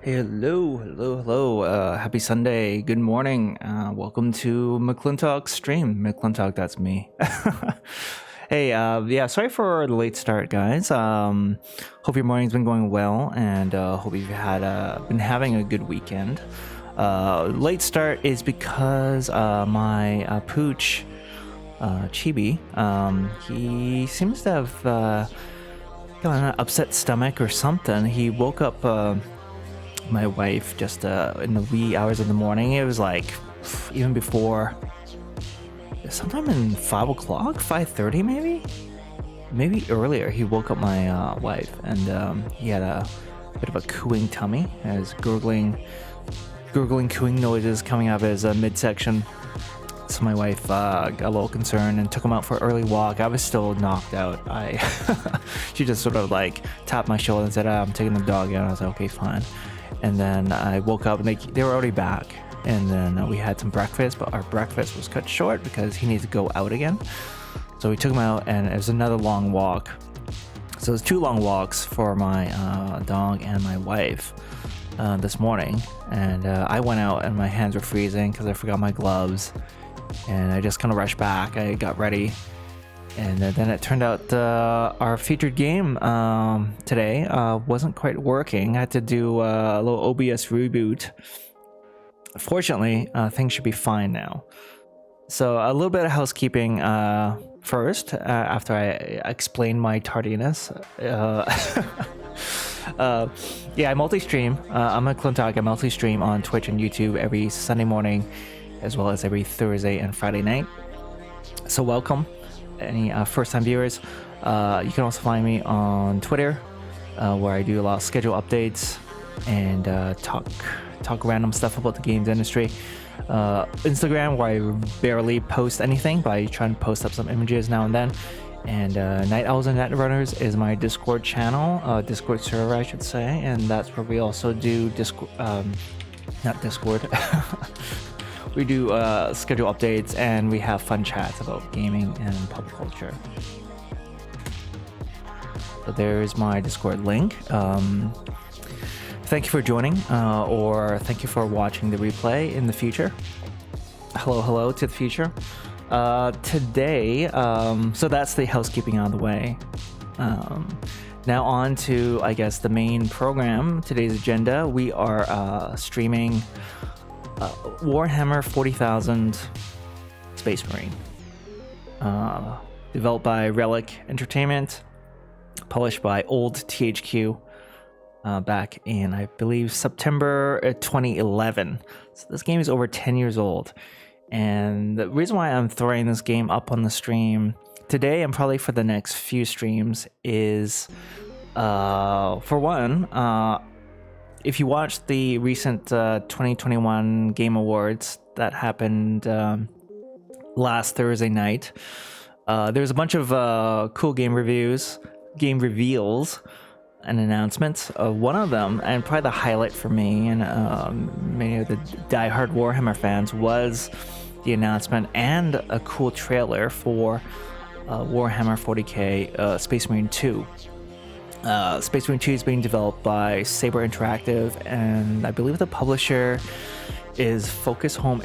Hello. Happy Sunday. Good morning. Welcome to McClintock's stream. McClintock, that's me. Hey, yeah, sorry for the late start, guys. Hope your morning's been going well, and hope you've been having a good weekend. Late start is because my pooch, Chibi, he seems to have got an upset stomach or something. He woke up my wife just in the wee hours of the morning. It was like even before, sometime in 5 o'clock, 5:30 maybe earlier. He woke up my wife, and he had a bit of a cooing tummy, as gurgling cooing noises coming out of his midsection. So my wife got a little concerned and took him out for an early walk. I was still knocked out. She just sort of like tapped my shoulder and said, I'm taking the dog out. I was like, okay, fine. And then I woke up and they were already back. And then we had some breakfast, but our breakfast was cut short because he needs to go out again. So we took him out, and it was another long walk. So it was 2 long walks for my dog and my wife this morning. And I went out and my hands were freezing because I forgot my gloves. And I just kind of rushed back. I got ready. And then it turned out our featured game today wasn't quite working. I had to do a little OBS reboot. Fortunately, things should be fine now. So a little bit of housekeeping first, after I explain my tardiness. Yeah, I multi-stream. I'm a McClintock. I multi-stream on Twitch and YouTube every Sunday morning, as well as every Thursday and Friday night. So welcome. Any first-time viewers, you can also find me on Twitter, where I do a lot of schedule updates and talk random stuff about the games industry. Instagram, where I barely post anything, but I try and post up some images now and then. And Night Owls and Netrunners is my Discord channel, Discord server, I should say, and that's where we also do not Discord. We do schedule updates, and we have fun chats about gaming and pop culture. So there's my Discord link. Thank you for joining, or thank you for watching the replay in the future. Hello to the future. Today, so that's the housekeeping out of the way. Now on to, I guess, the main program, today's agenda. We are streaming Warhammer 40,000 Space Marine, developed by Relic Entertainment, published by Old THQ back in, I believe, September 2011. So this game is over 10 years old, and the reason why I'm throwing this game up on the stream today and probably for the next few streams is, for one, if you watched the recent 2021 Game Awards that happened last Thursday night, there's a bunch of cool game reveals, and announcements. One of them, and probably the highlight for me and many of the diehard Warhammer fans, was the announcement and a cool trailer for Warhammer 40k Space Marine 2. Space Marine 2 is being developed by Saber Interactive, and I believe the publisher is Focus Home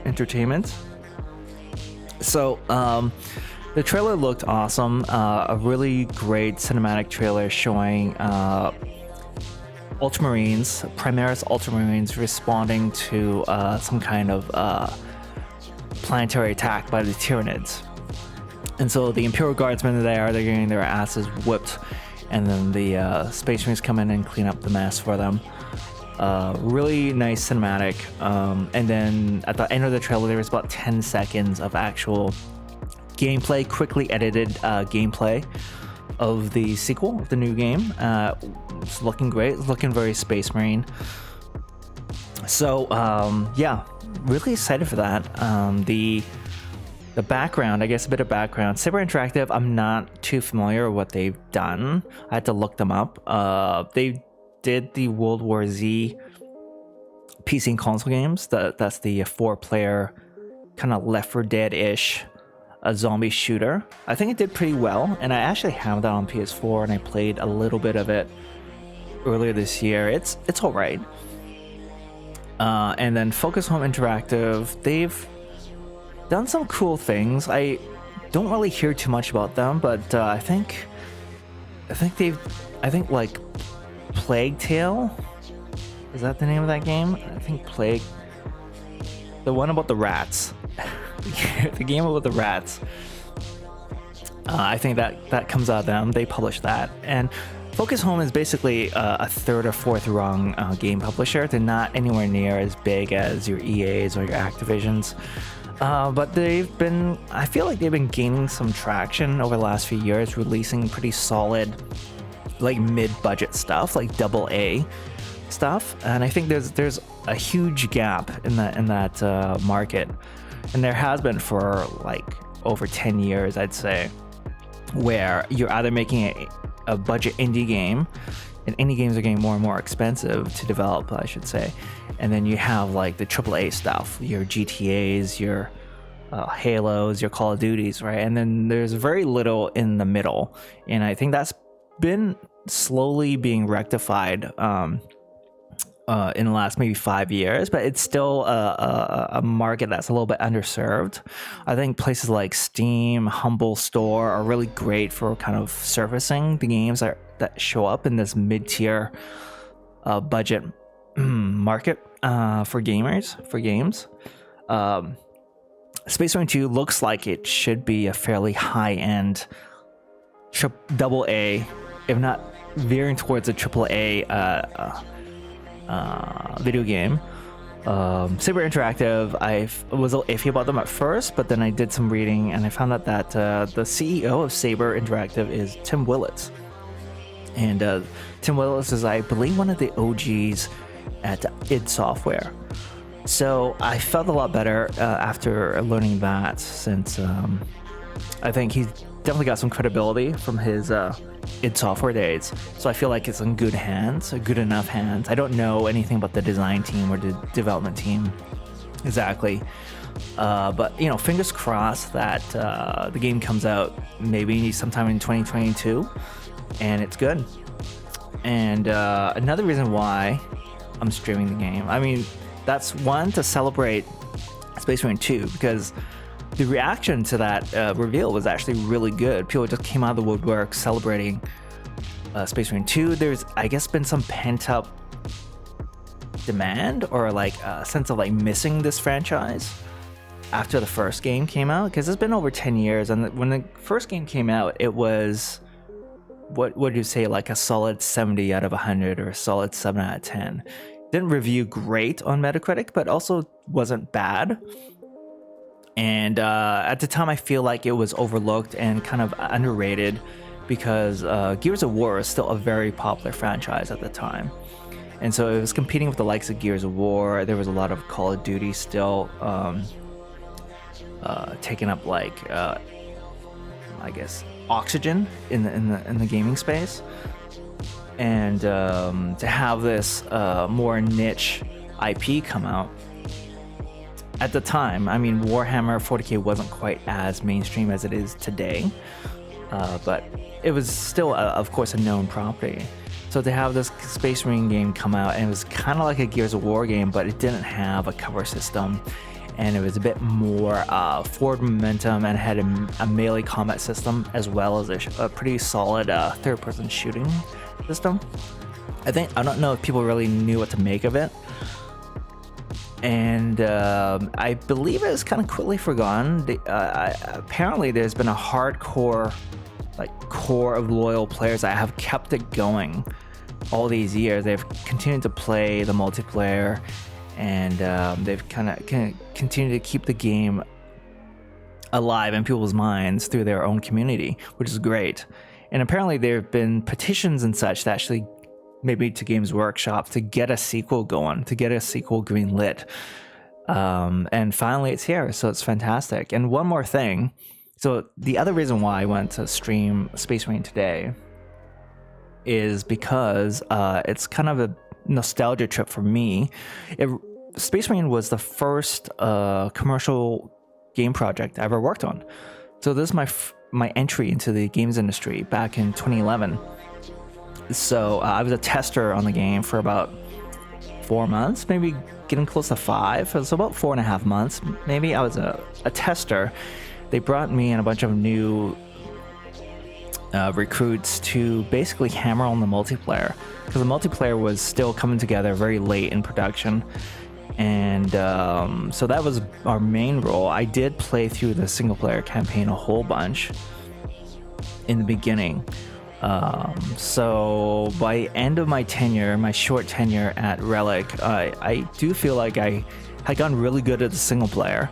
Entertainment. So the trailer looked awesome. A really great cinematic trailer showing Ultramarines, Primaris Ultramarines, responding to some kind of planetary attack by the Tyranids. And so the Imperial Guardsmen are there, they're getting their asses whipped, and then the Space Marines come in and clean up the mess for them. Really nice cinematic. And then at the end of the trailer, there was about 10 seconds of actual gameplay, quickly edited gameplay of the sequel, of the new game. It's looking great. It's looking very Space Marine. So, yeah, really excited for that. The background, I guess a bit of background. Saber Interactive, I'm not too familiar with what they've done. I had to look them up. They did the World War Z PC and console games. That's the 4-player kind of Left 4 Dead-ish a zombie shooter. I think it did pretty well, and I actually have that on PS4, and I played a little bit of it earlier this year. It's all right. And then Focus Home Interactive, they've done some cool things. I don't really hear too much about them, but I think like Plague Tale, is that the name of that game? I think the one about the rats, the game about the rats. I think that comes out of them. They published that, and Focus Home is basically a third or fourth rung game publisher. They're not anywhere near as big as your EAs or your Activisions. But I feel like they've been gaining some traction over the last few years, releasing pretty solid, like mid-budget stuff, like AA stuff. And I think there's a huge gap in that market, and there has been for like over 10 years, I'd say, where you're either making a budget indie game, and indie games are getting more and more expensive to develop, I should say. And then you have like the AAA stuff, your GTAs, your Halos, your Call of Duties, right? And then there's very little in the middle. And I think that's been slowly being rectified in the last maybe 5 years, but it's still a market that's a little bit underserved. I think places like Steam, Humble Store are really great for kind of surfacing the games that show up in this mid-tier budget market for games. Space Marine 2 looks like it should be a fairly high-end AA, if not veering towards a AAA video game. Saber Interactive, I was a little iffy about them at first, but then I did some reading and I found out that the CEO of Saber Interactive is Tim Willits. And Tim Willits is, I believe, one of the OGs at id Software. So I felt a lot better after learning that, since I think he's definitely got some credibility from his id Software days. So I feel like it's in good hands, good enough hands. I don't know anything about the design team or the development team exactly. But, you know, fingers crossed that the game comes out maybe sometime in 2022 and it's good. And another reason why I'm streaming the game, I mean, that's one, to celebrate Space Marine 2, because the reaction to that reveal was actually really good. People just came out of the woodwork celebrating Space Marine 2. There's, I guess, been some pent-up demand or like a sense of like missing this franchise after the first game came out, because it's been over 10 years. And when the first game came out, it was, what would you say, like a solid 70 out of 100 or a solid 7 out of 10. Didn't review great on Metacritic, but also wasn't bad. And at the time, I feel like it was overlooked and kind of underrated, because Gears of War is still a very popular franchise at the time. And so it was competing with the likes of Gears of War. There was a lot of Call of Duty still taking up, like, I guess, oxygen in the gaming space. And to have this more niche IP come out at the time, I mean, Warhammer 40k wasn't quite as mainstream as it is today, but it was still, of course, a known property. So to have this Space Marine game come out, and it was kind of like a Gears of War game, but it didn't have a cover system, and it was a bit more forward momentum, and had a melee combat system as well as a pretty solid third-person shooting system. I don't know if people really knew what to make of it, and I believe it was kind of quickly forgotten. Apparently there's been a hardcore core of loyal players that have kept it going all these years. They've continued to play the multiplayer, and they've kind of continued to keep the game alive in people's minds through their own community, which is great. And apparently there have been petitions and such that actually maybe to Games Workshop to get a sequel going, to get a sequel greenlit. And finally it's here, so it's fantastic. And one more thing. So the other reason why I went to stream Space Marine today is because it's kind of a nostalgia trip for me. Space Marine was the first commercial game project I ever worked on. So this is my entry into the games industry back in 2011. So I was a tester on the game for about 4 months, maybe getting close to 5. So about 4.5 months, maybe. I was a tester. They brought me and a bunch of new recruits to basically hammer on the multiplayer, because the multiplayer was still coming together very late in production. And so that was our main role. I did play through the single player campaign a whole bunch in the beginning. So by end of my tenure, my short tenure at Relic, I do feel like I had gotten really good at the single player.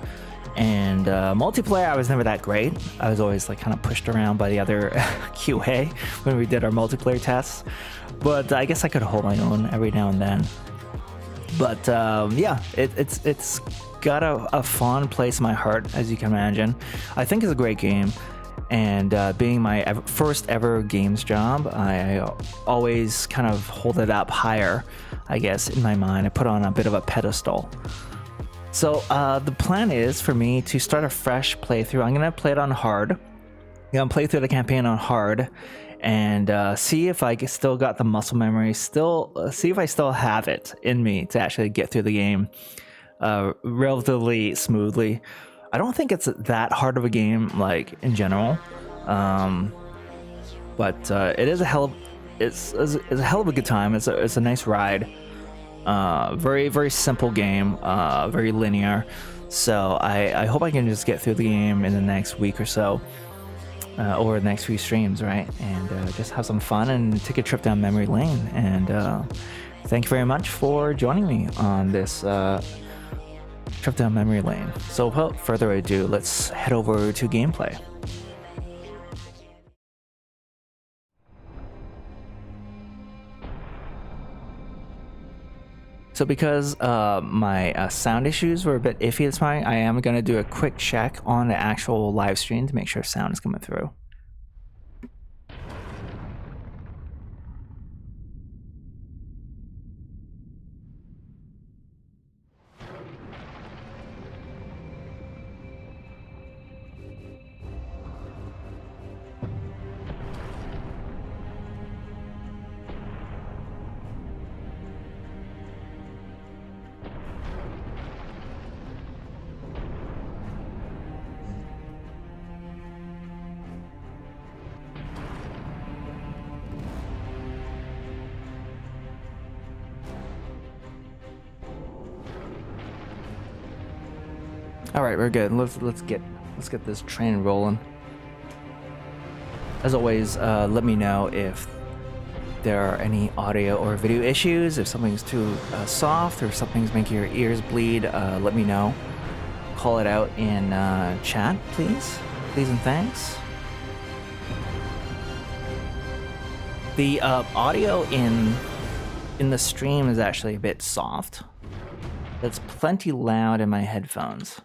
And multiplayer, I was never that great. I was always like kind of pushed around by the other QA when we did our multiplayer tests. But I guess I could hold my own every now and then. But yeah, it's got a fond place in my heart, as you can imagine. I think it's a great game. And being my first ever games job, I always kind of hold it up higher, I guess, in my mind. I put on a bit of a pedestal. So the plan is for me to start a fresh playthrough. I'm going to play it on hard. I'm going to play through the campaign on hard and see if I still got the muscle memory, see if I still have it in me to actually get through the game relatively smoothly. I don't think it's that hard of a game, like in general, but it is a hell of a good time. It's a nice ride. Very simple game, very linear. So I hope I can just get through the game in the next week or so, or the next few streams, right? And just have some fun and take a trip down memory lane. And thank you very much for joining me on this trip down memory lane. So without further ado, let's head over to gameplay. So because my sound issues were a bit iffy this morning, I am going to do a quick check on the actual live stream to make sure sound is coming through. All right, we're good. Let's get this train rolling. As always, let me know if there are any audio or video issues. If something's too soft or something's making your ears bleed, let me know. Call it out in chat, please. Please and thanks. The audio in the stream is actually a bit soft. It's plenty loud in my headphones.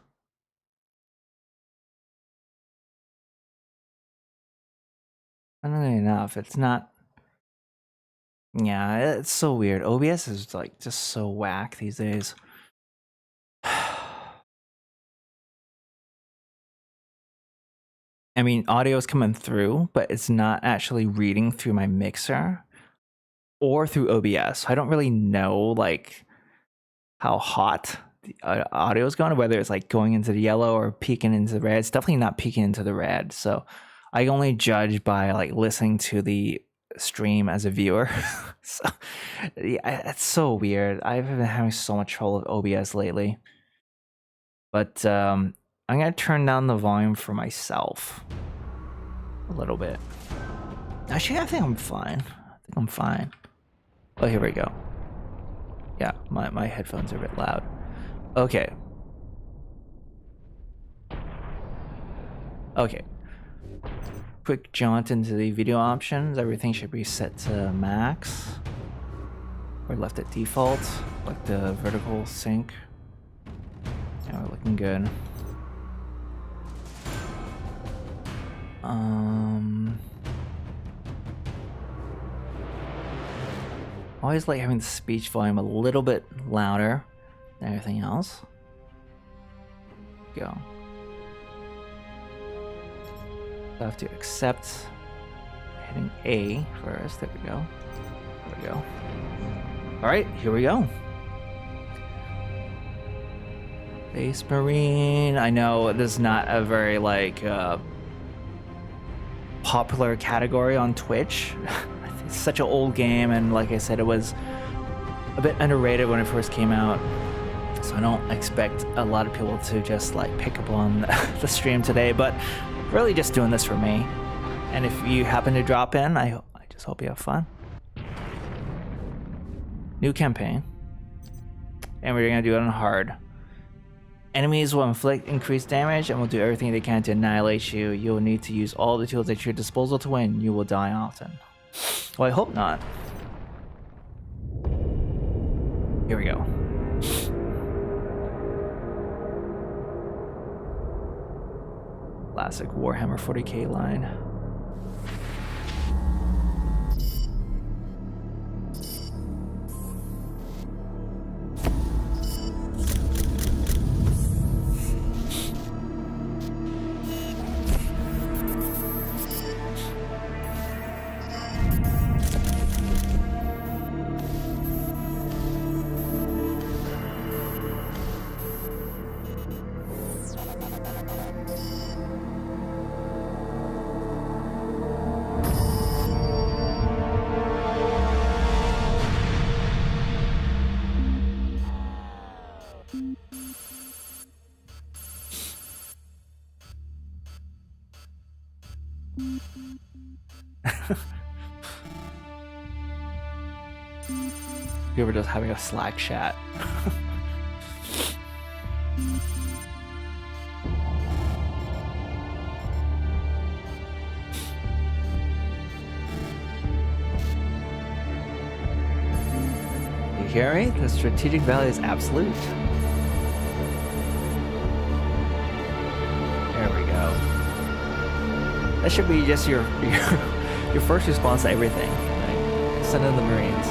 Funnily enough, it's not. Yeah, it's so weird. OBS is like just so whack these days. I mean, audio is coming through, but it's not actually reading through my mixer or through OBS. I don't really know like how hot the audio is going, whether it's like going into the yellow or peeking into the red. It's definitely not peeking into the red. So I only judge by like listening to the stream as a viewer. So yeah, it's so weird. I've been having so much trouble with OBS lately. But I'm gonna turn down the volume for myself a little bit. Actually, I think I'm fine. Oh, here we go. Yeah, my headphones are a bit loud. Okay. Quick jaunt into the video options. Everything should be set to max or left at default, like the vertical sync. Yeah, we're looking good. Always like having the speech volume a little bit louder than everything else. Go. I have to accept, hitting A first. There we go. There we go. All right, here we go. Space Marine. I know this is not a very like popular category on Twitch. It's such an old game, and like I said, it was a bit underrated when it first came out. So I don't expect a lot of people to just like pick up on the stream today, but really just doing this for me. And if you happen to drop in, I just hope you have fun. New campaign. And we're gonna do it on hard. Enemies will inflict increased damage and will do everything they can to annihilate you. You will need to use all the tools at your disposal to win. You will die often. Well, I hope not. Here we go. Classic Warhammer 40k line. We were just having a Slack chat. You hear me? The strategic value is absolute. There we go. That should be just your first response to everything. Right? Send in the Marines.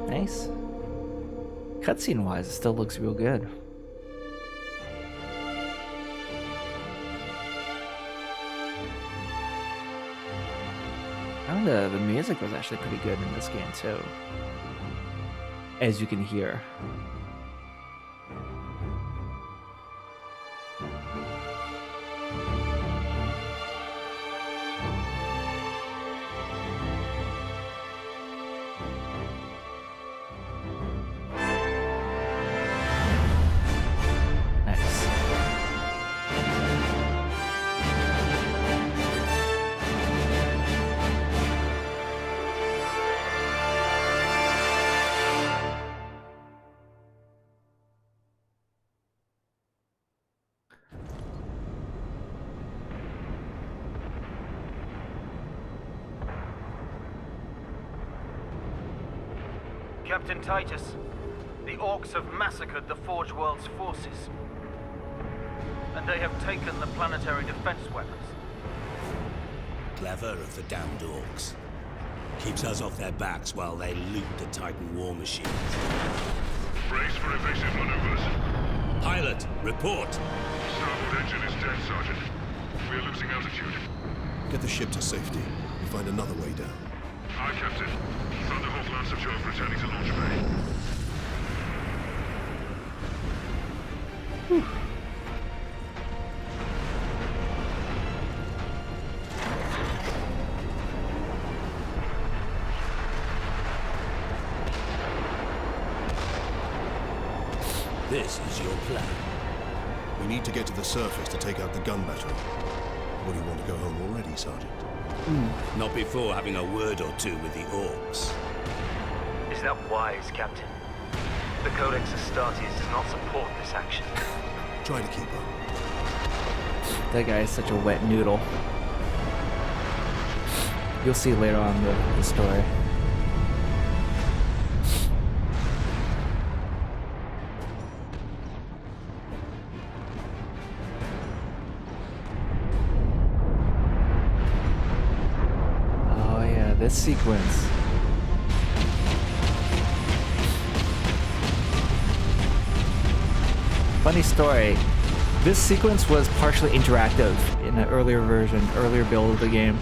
Nice. Cutscene wise, it still looks real good. I know the music was actually pretty good in this game too, as you can hear. Captain Titus, the Orcs have massacred the Forge World's forces, and they have taken the planetary defense weapons. Clever of the damned Orcs. Keeps us off their backs while they loot the Titan war machines. Brace for evasive maneuvers. Pilot, report! Starboard engine is dead, Sergeant. We're losing altitude. Get the ship to safety. We find another way down. Aye, Captain. Thunderhawk Lancer 12 returning to launch bay. This is your plan. We need to get to the surface to take out the gun battery. What do you want to go home already, Sergeant? Not before having a word or two with the Orcs. Is that wise, Captain? The Codex Astartes does not support this action. Try to keep up. That guy is such a wet noodle. You'll see later on the story. Oh yeah, this sequence. Funny story. This sequence was partially interactive in an earlier build of the game,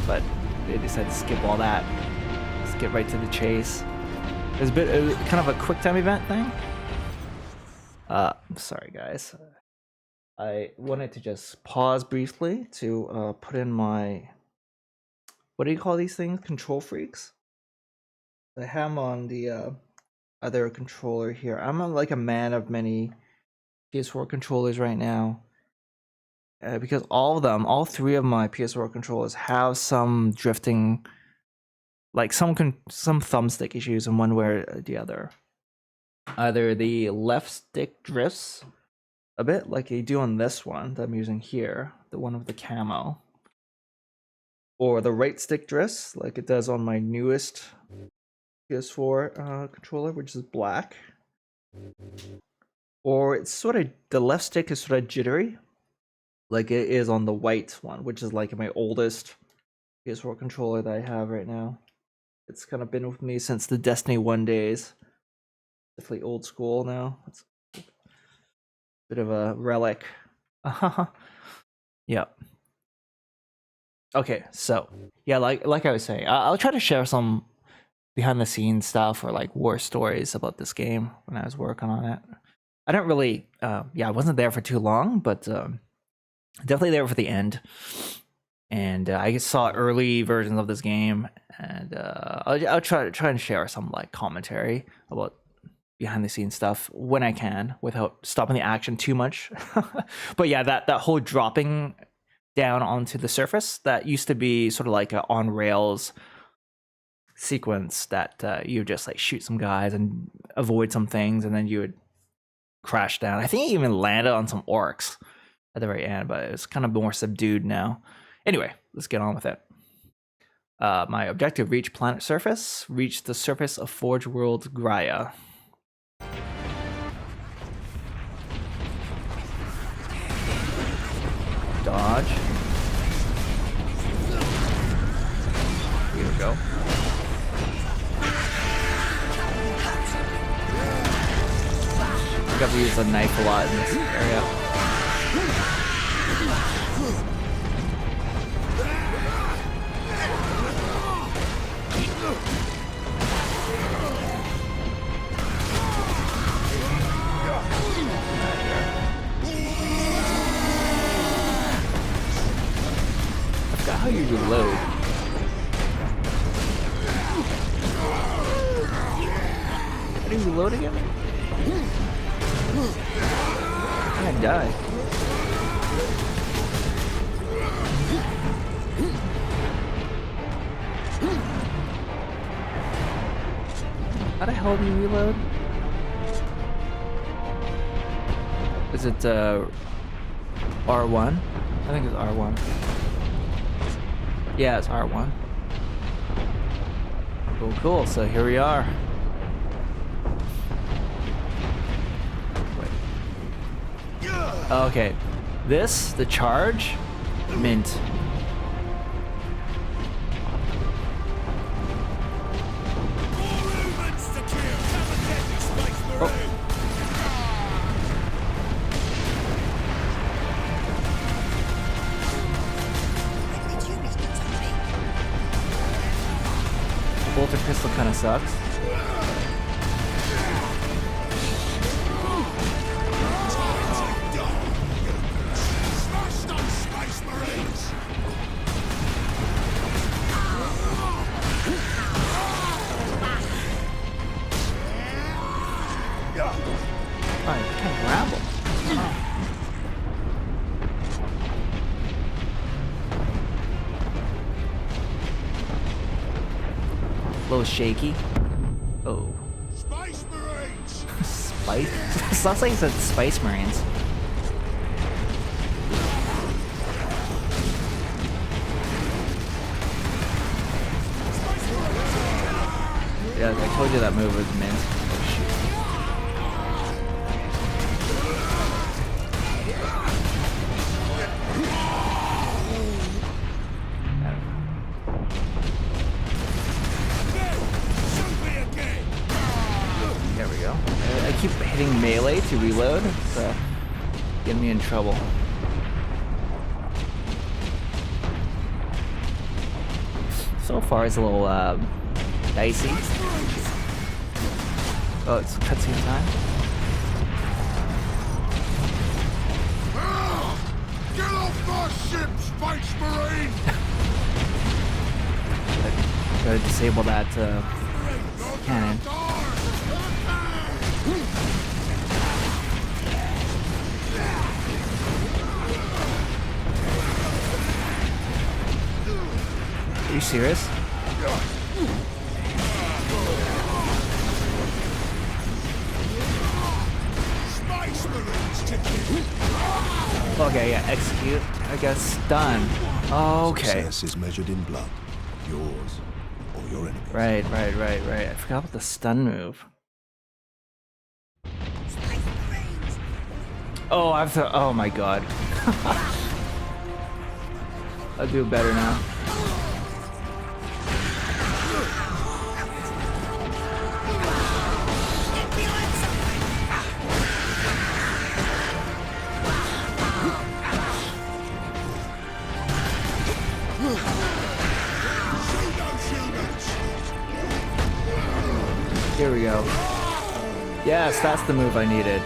but they decided to skip all that. Let's get right to the chase. There's kind of a quick time event thing. Sorry guys. I wanted to just pause briefly to put in my, what do you call these things? Control freaks? I have them on the other controller here. I'm like a man of many PS4 controllers right now. Because all three of my PS4 controllers have some drifting, like some thumbstick issues in one way or the other. Either the left stick drifts a bit like I do on this one that I'm using here, the one with the camo, or the right stick drifts like it does on my newest PS4 controller, which is black, or it's sort of, the left stick is sort of jittery like it is on the white one, which is like my oldest PS4 controller that I have right now. It's kind of been with me since the Destiny 1 days. Definitely old school now. It's a bit of a relic. Yeah. Okay, so yeah, like I was saying, I'll try to share some behind the scenes stuff or like war stories about this game when I was working on it. I don't really, I wasn't there for too long, but definitely there for the end. And I saw early versions of this game, and I'll try and share some like commentary about behind the scenes stuff when I can without stopping the action too much. But yeah, that whole dropping down onto the surface, that used to be sort of like a on rails sequence that you just like shoot some guys and avoid some things, and then you would crash down. I think it even landed on some orcs at the very end, but it's kind of more subdued now. Anyway, let's get on with it. My objective: reach planet surface. Reach the surface of Forge World Graia. Dodge. Here we go. I think I've used a knife a lot in this area. I forgot how you reload. How do you reload again? I died. How the hell do you reload? Is it R1? I think it's R1. Yeah, it's R1. Cool. So here we are. Okay, the charge, mint. Oh. The bolter pistol kind of sucks. A little shaky. Oh. Space Marines! Spice? Sounds like he said Spice Marines. Yeah, I told you that move was mint. Oh, shoot. There we go. I keep hitting melee to reload. So Get me in trouble. So far, it's a little dicey. Oh, it's cutscene time. Get off my ship, Space Marine! Gotta disable that cannon. Are you serious? Okay, yeah, execute. I guess done. Okay. Success is measured in blood. Yours or your enemy's. Right. I forgot about the stun move. Oh, I have to. Oh my god. I'll do better now. Here we go. Yes, that's the move I needed.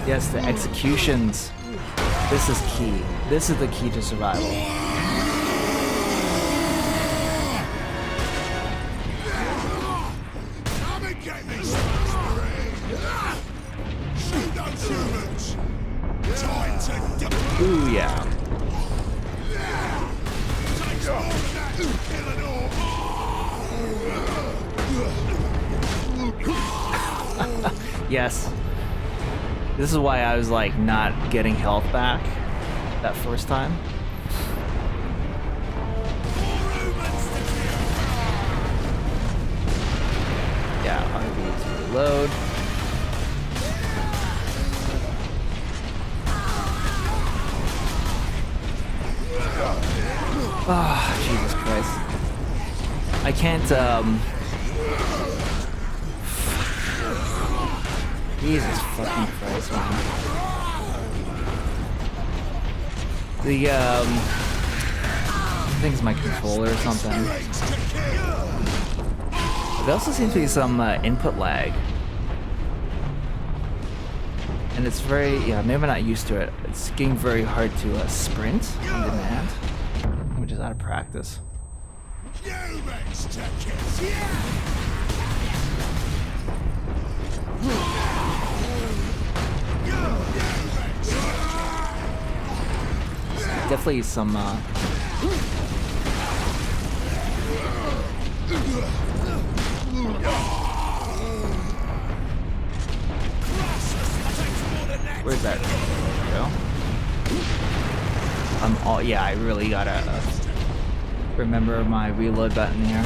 Yes, the executions. This is key. This is the key to survival. Come and get me, Space Marine! Shoot those humans! Time to die! Ooh, yeah. Takes more than that to kill an orc! Yes. This is why I was like not getting health back that first time. Yeah, RB to reload. Oh, Jesus Christ. I can't, Jesus fucking Christ, man. I think it's my controller or something. There also seems to be some input lag. And it's very, yeah, maybe I'm not used to it. It's getting very hard to sprint on demand, which is out of practice. Definitely some where's that go? Yeah, I really gotta remember my reload button here.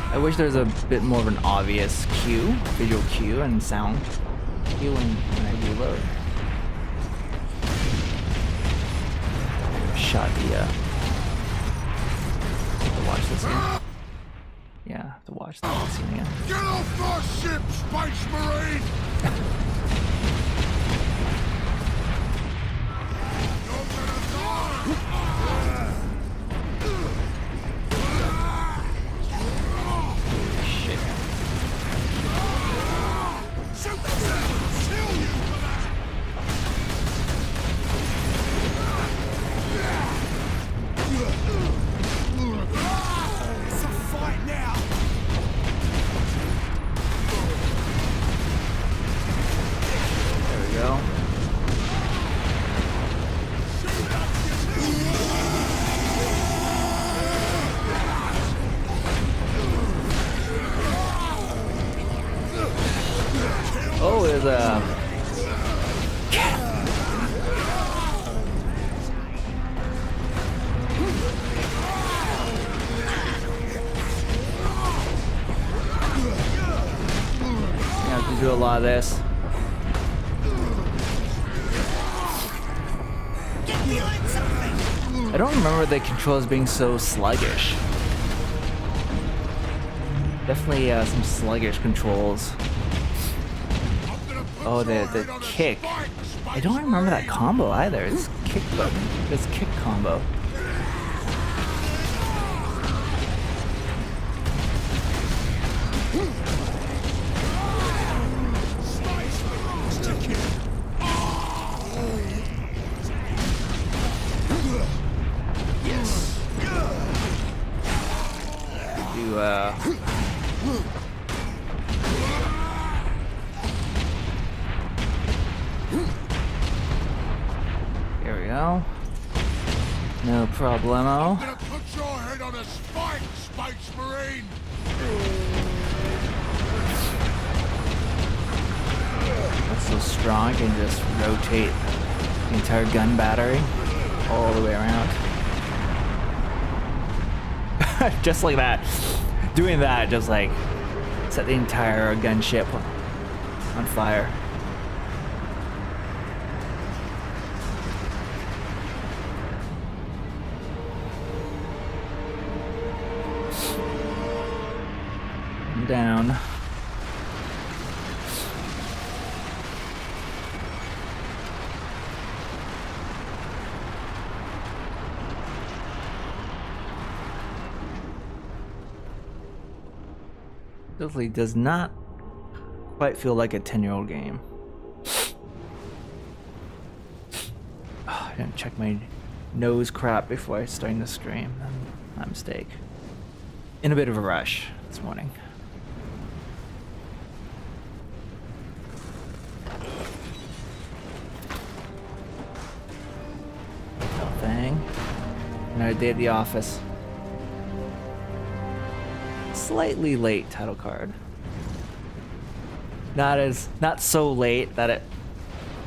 I wish there's a bit more of an obvious cue, visual cue and sound cue when I reload. Shot the watch this again. Yeah, I have to watch the scene again. Get off my ship, Space Marine! You're gonna die! Shit. Shoot themselves! Kill you for that! It's a fight now! There we go. Oh, there's a... You have to do a lot of this. I don't remember the controls being so sluggish. Definitely some sluggish controls. Oh, the kick. I don't remember that combo either. It's kick button. It's kick combo. Here we go. No problemo. I'm gonna put your head on a spike, Space Marine! That's so strong, I can just rotate the entire gun battery all the way around. Just like that. Doing that just like set the entire gunship on fire. I'm down. Definitely does not quite feel like a 10-year-old game. Oh, I didn't check my nose crap before I started the stream. My mistake. In a bit of a rush this morning. No thing. Another day at the office. Slightly late title card. Not so late that it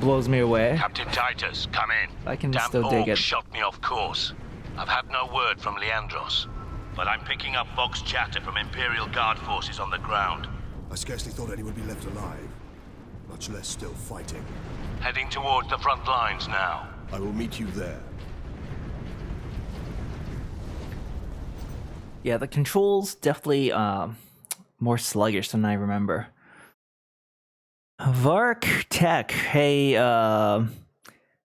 blows me away. Captain Titus, come in. I can Damn still dig orc it. shot me off course. I've had no word from Leandros, but I'm picking up Vox chatter from Imperial Guard forces on the ground. I scarcely thought anyone would be left alive, much less still fighting. Heading towards the front lines now. I will meet you there. Yeah, the controls definitely more sluggish than I remember. Vark Tech, hey,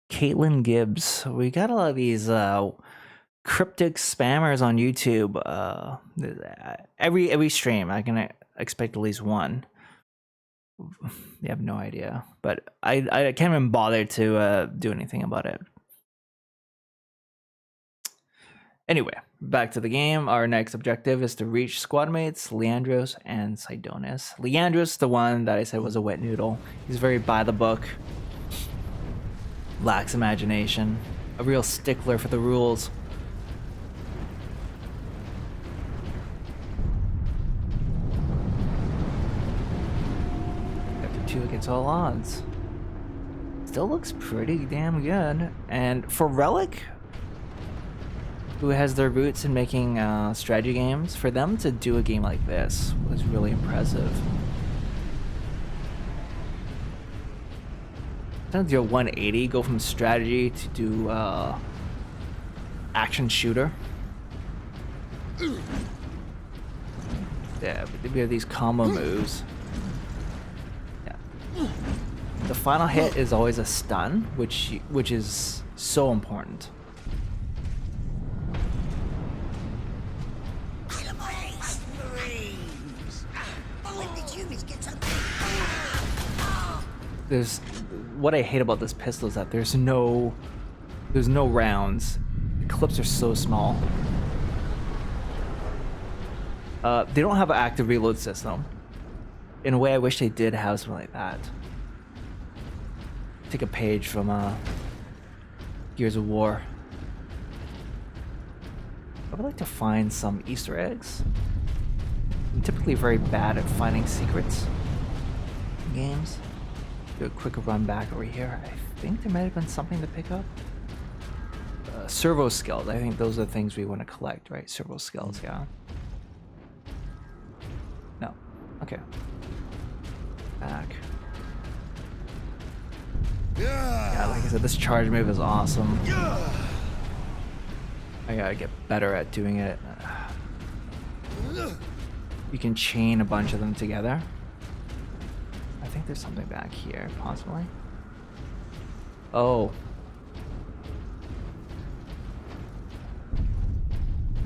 Caitlin Gibbs. We got a lot of these cryptic spammers on YouTube. Every stream, I can expect at least one. You have no idea, but I can't even bother to do anything about it. Anyway, back to the game. Our next objective is to reach squad mates Leandros and Sidonis. Leandros, the one that I said was a wet noodle. He's very by the book, lacks imagination, a real stickler for the rules. After 2 against all odds. Still looks pretty damn good. And for Relic, who has their roots in making strategy games, for them to do a game like this was really impressive. Sometimes do a 180, go from strategy to do action shooter. Yeah, we have these combo moves. Yeah. The final hit is always a stun, which is so important. There's what I hate about this pistol is that there's no rounds. The clips are so small. They don't have an active reload system. In a way, I wish they did have something like that. Take a page from Gears of War. I would like to find some Easter eggs. I'm typically very bad at finding secrets in games. Do a quick run back over here. I think there might have been something to pick up. Servo skills. I think those are the things we want to collect, right? Servo skills, yeah. No. Okay. Back. Yeah, like I said, this charge move is awesome. I gotta get better at doing it. You can chain a bunch of them together. I think there's something back here, possibly. Oh.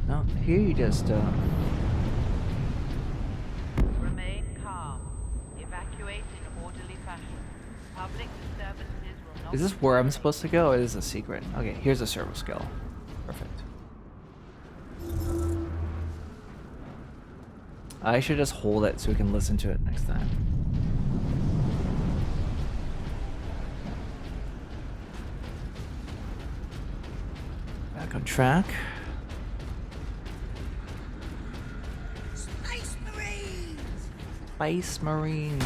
No, here you just, Remain calm. Evacuate in orderly fashion. Public disturbances will not. Is this where I'm supposed to go, or is this a secret? Okay, here's a servo skill. Perfect. I should just hold it so we can listen to it next time. Back on track. Space Marines! Space Marines.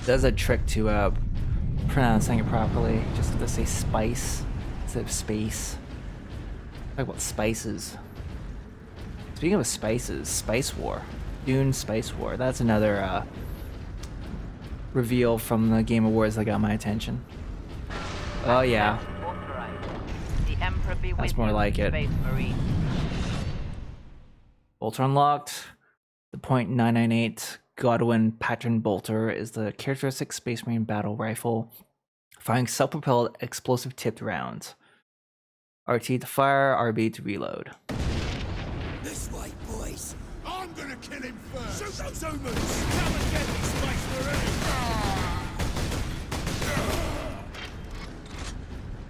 Does a trick to pronouncing it properly, just to say spice instead of space. Talk about spices. Speaking of spices, Spice War. Dune Spice War. That's another reveal from the Game Awards that got my attention. Oh yeah. The Emperor be That's with more you, like it. Space Marine. Bolter unlocked. The .998 Godwin Pattern Bolter is the characteristic Space Marine battle rifle, firing self-propelled explosive tipped rounds. RT to fire, RB to reload. This way, boys! I'm gonna kill him first! Shoot those humans! Come and get me, Space Marine!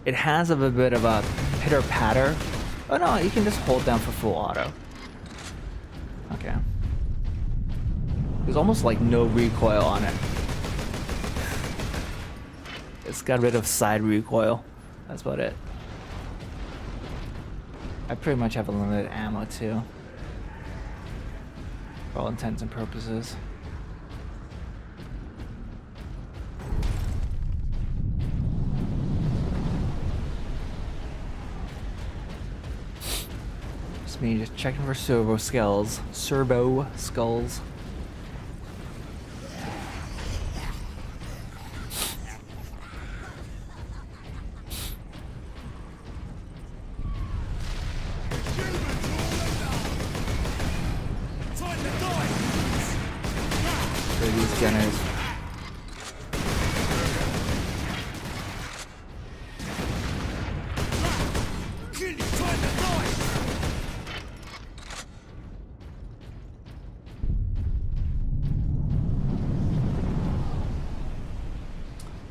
It has a bit of a pitter-patter. Oh no, you can just hold down for full auto. Okay. There's almost like no recoil on it. It's got a bit of side recoil. That's about it. I pretty much have unlimited ammo too. For all intents and purposes. Just me just checking for servo skulls. Servo skulls. These gunners.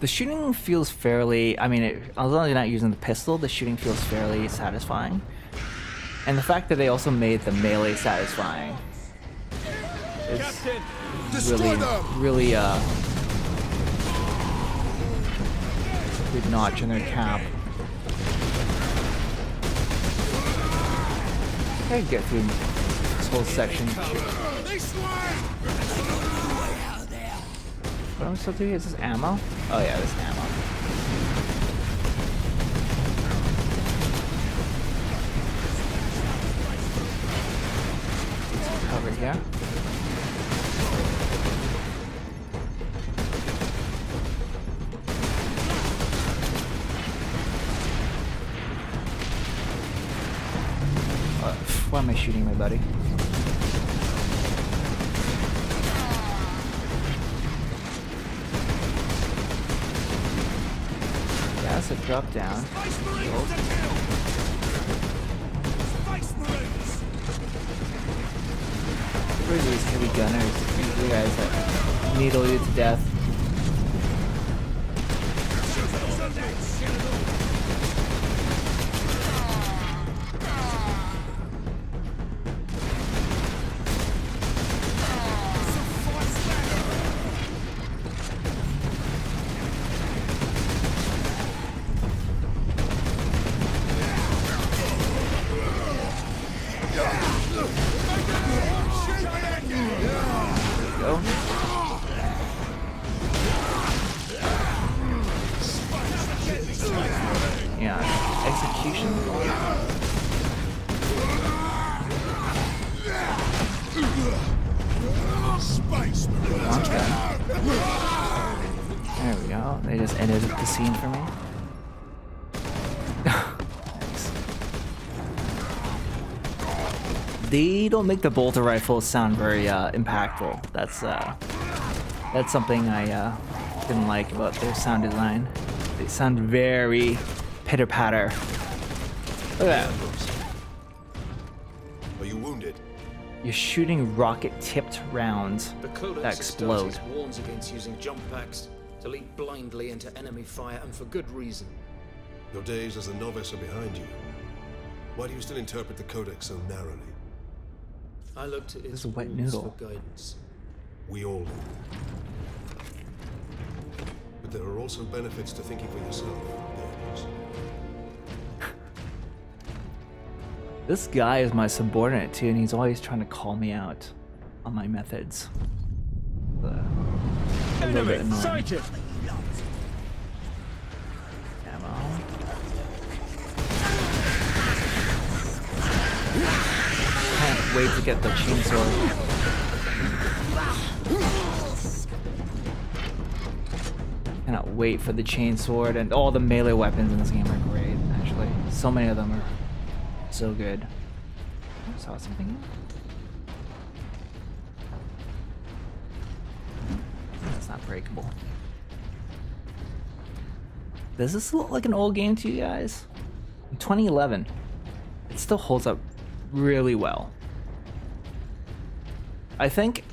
The shooting feels fairly, I mean, although you're not using the pistol, the shooting feels fairly satisfying. And the fact that they also made the melee satisfying is really good notch in their cap. I can get through this whole section. What am I still doing? Is this ammo? Oh yeah, this is ammo. Get some cover here. Why am I shooting my buddy? Yeah, that's a drop down. Where are these heavy gunners? These are the guys that needle you to death. Go. Yeah, execution. Launch that. There we go. They just ended the scene for me. They don't make the bolter rifles sound very impactful. That's something I didn't like about their sound design. They sound very pitter-patter. Look at that. Are you wounded? You're shooting rocket-tipped rounds The Codex that explode. Astartes warns against using jump packs to leap blindly into enemy fire, and for good reason. Your days as a novice are behind you. Why do you still interpret the Codex so narrowly? I look to its is a wet rules noodle. for guidance. We all do. But there are also benefits to thinking for yourself. There is. This guy is my subordinate too, and he's always trying to call me out on my methods. A little bit annoying. Ammo. Can't wait to get the chainsaw. Cannot wait for the chainsword, and all the melee weapons in this game are great, actually. So many of them are so good. I saw something here. That's not breakable. Does this look like an old game to you guys? In 2011, it still holds up really well. I think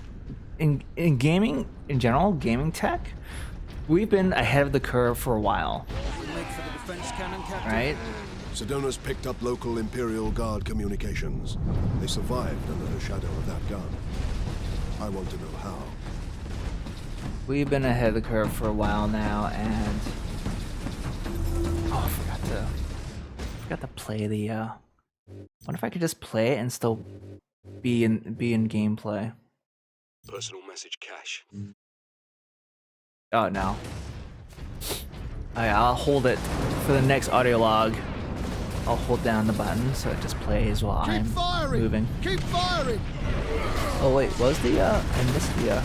in gaming, in general, gaming tech, we've been ahead of the curve for a while. Right? Sedona's picked up local Imperial Guard communications. They survived under the shadow of that gun. I want to know how. We've been ahead of the curve for a while now, and oh, I forgot to play the. What if I could just play it and still be in gameplay? Personal message cache. Oh no. I'll hold it for the next audio log. I'll hold down the button so it just plays while I'm moving. Keep firing! Oh wait, was the I missed the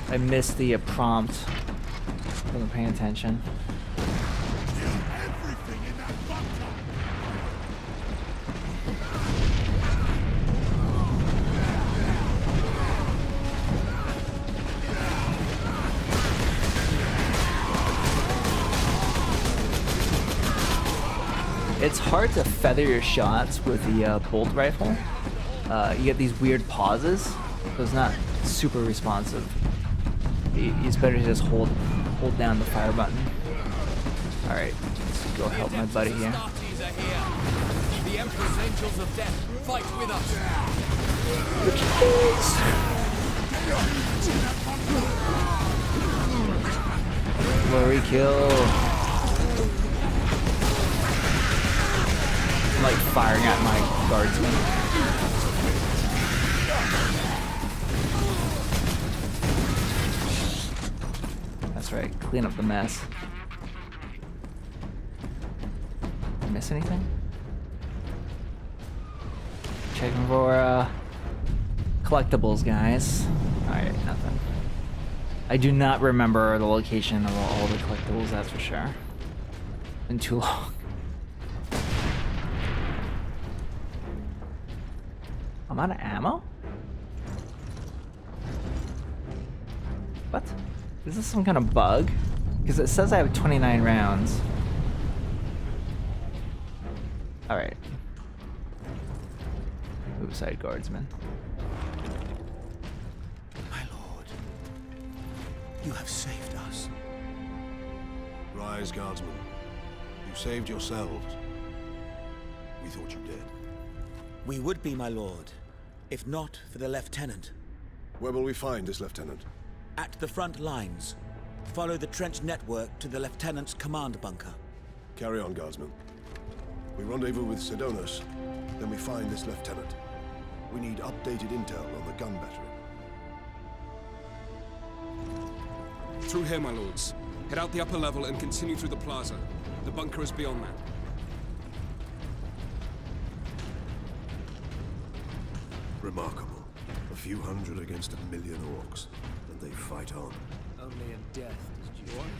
I missed the prompt. Wasn't paying attention. Everything in that bunker! It's hard to feather your shots with the bolt rifle. You get these weird pauses, so it's not super responsive. It's better to just hold down the fire button. All right, let's go help my buddy here. The Emperor's Angels of Death fight with us. Glory kill. I'm like firing at my guardsmen. That's right, clean up the mess. Did I miss anything? Checking for collectibles, guys. Alright, nothing. I do not remember the location of all the collectibles, that's for sure. Been too long. I'm out of ammo? What? Is this some kind of bug? Because it says I have 29 rounds. Alright. Move aside, guardsman. My lord, you have saved us. Rise, guardsmen. You saved yourselves. We thought you dead. We would be, my lord, if not for the lieutenant. Where will we find this lieutenant? At the front lines. Follow the trench network to the lieutenant's command bunker. Carry on, guardsmen. We rendezvous with Sedonis, then we find this lieutenant. We need updated intel on the gun battery. Through here, my lords. Head out the upper level and continue through the plaza. The bunker is beyond that. Remarkable. A few hundred against 1,000,000 orcs, and they fight on. Only in death does you want.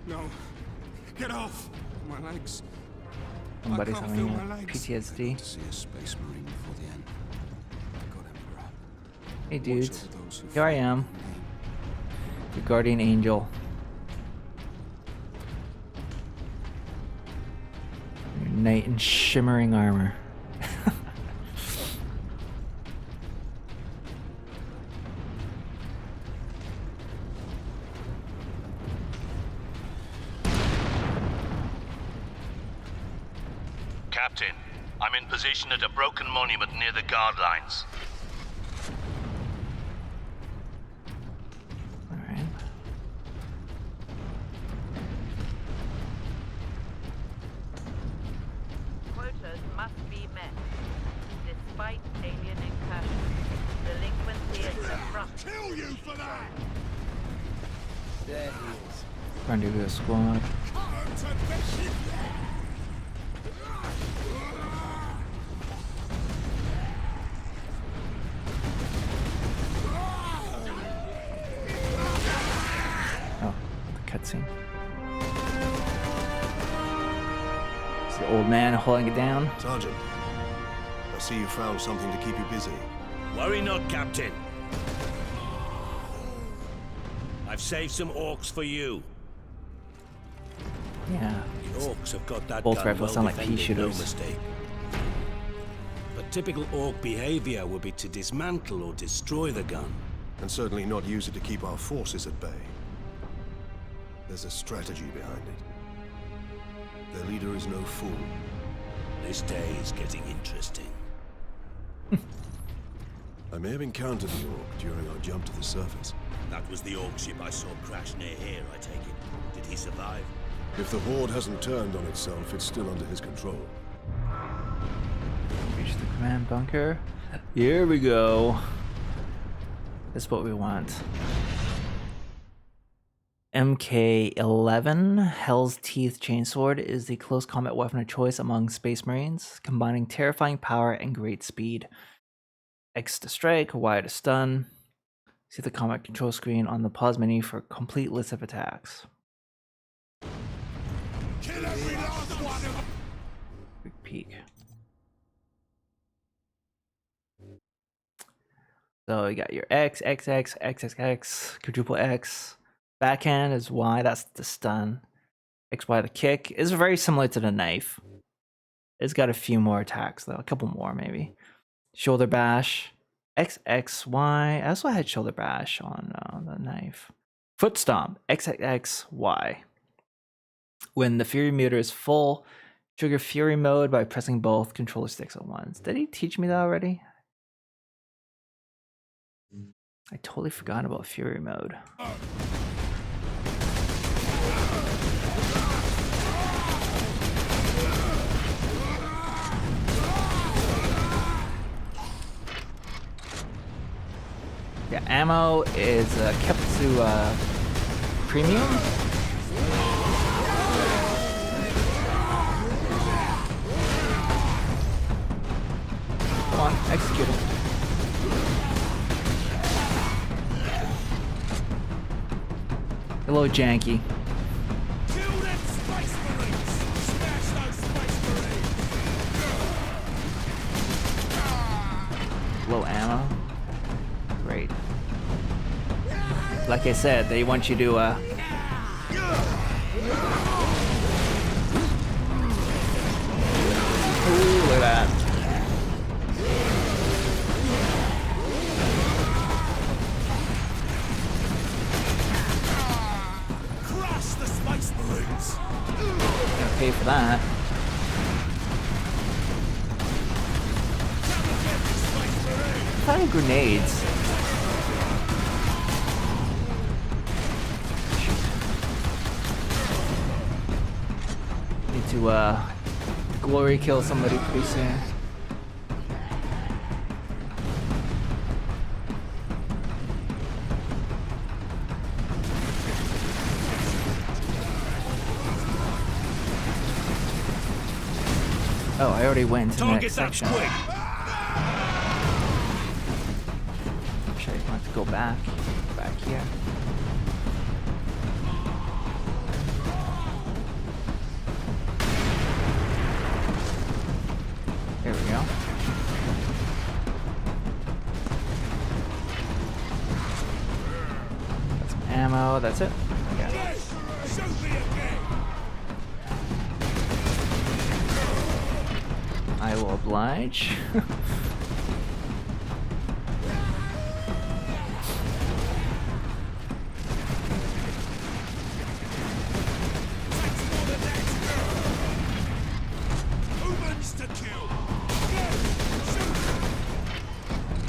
No. Get off! My legs. Somebody's can't having feel my legs. PTSD. To see a space marine before the end. God, Emperor. Hey Watch dudes, over those who here I fight am, in your name. your guardian angel. Your knight in shimmering armor. Captain, I'm in position at a broken monument near the guard lines. Alright. Quotas must be met. Despite alien incursions, delinquency at the front. Kill you for that! There he is. Rendezvous squad. Oh, the cutscene. It's the old man holding it down. Sergeant, I see you found something to keep you busy. Worry not, Captain. I've saved some orcs for you. Yeah. The orcs have got that Bolt gun rifles well sound like pea defended, no shooters. mistake. But typical orc behavior would be to dismantle or destroy the gun. And certainly not use it to keep our forces at bay. There's a strategy behind it. Their leader is no fool. This day is getting interesting. I may have encountered the orc during our jump to the surface. That was the orc ship I saw crash near here, I take it. Did he survive? If the horde hasn't turned on itself, it's still under his control. Reach the command bunker. Here we go. That's what we want. MK11 Hell's Teeth Chainsword is the close combat weapon of choice among Space Marines, combining terrifying power and great speed. X to strike, Y to stun. See the combat control screen on the pause menu for a complete list of attacks. Kill every last one of them! Quick peek. So you got your X, XX, XXX, quadruple X. Backhand is Y, that's the stun. XY the kick is very similar to the knife. It's got a few more attacks though, a couple more maybe. Shoulder bash, XXY. I also had shoulder bash on the knife. Foot stomp, XXY. When the fury meter is full, trigger fury mode by pressing both controller sticks at once. Did he teach me that already? I totally forgot about fury mode. Yeah, ammo is kept to premium. Come on, execute him. A little janky. Kill them Space Marines! Smash those Space Marines! Low ammo. Great. Like I said, they want you to ooh, look at that. Crush the Space Marines! Gonna pay for that. Fire grenades. Need to glory kill somebody pretty soon. Oh, I already went to the next section. Actually, I want to go back here. Oh, that's it? Okay. I will oblige.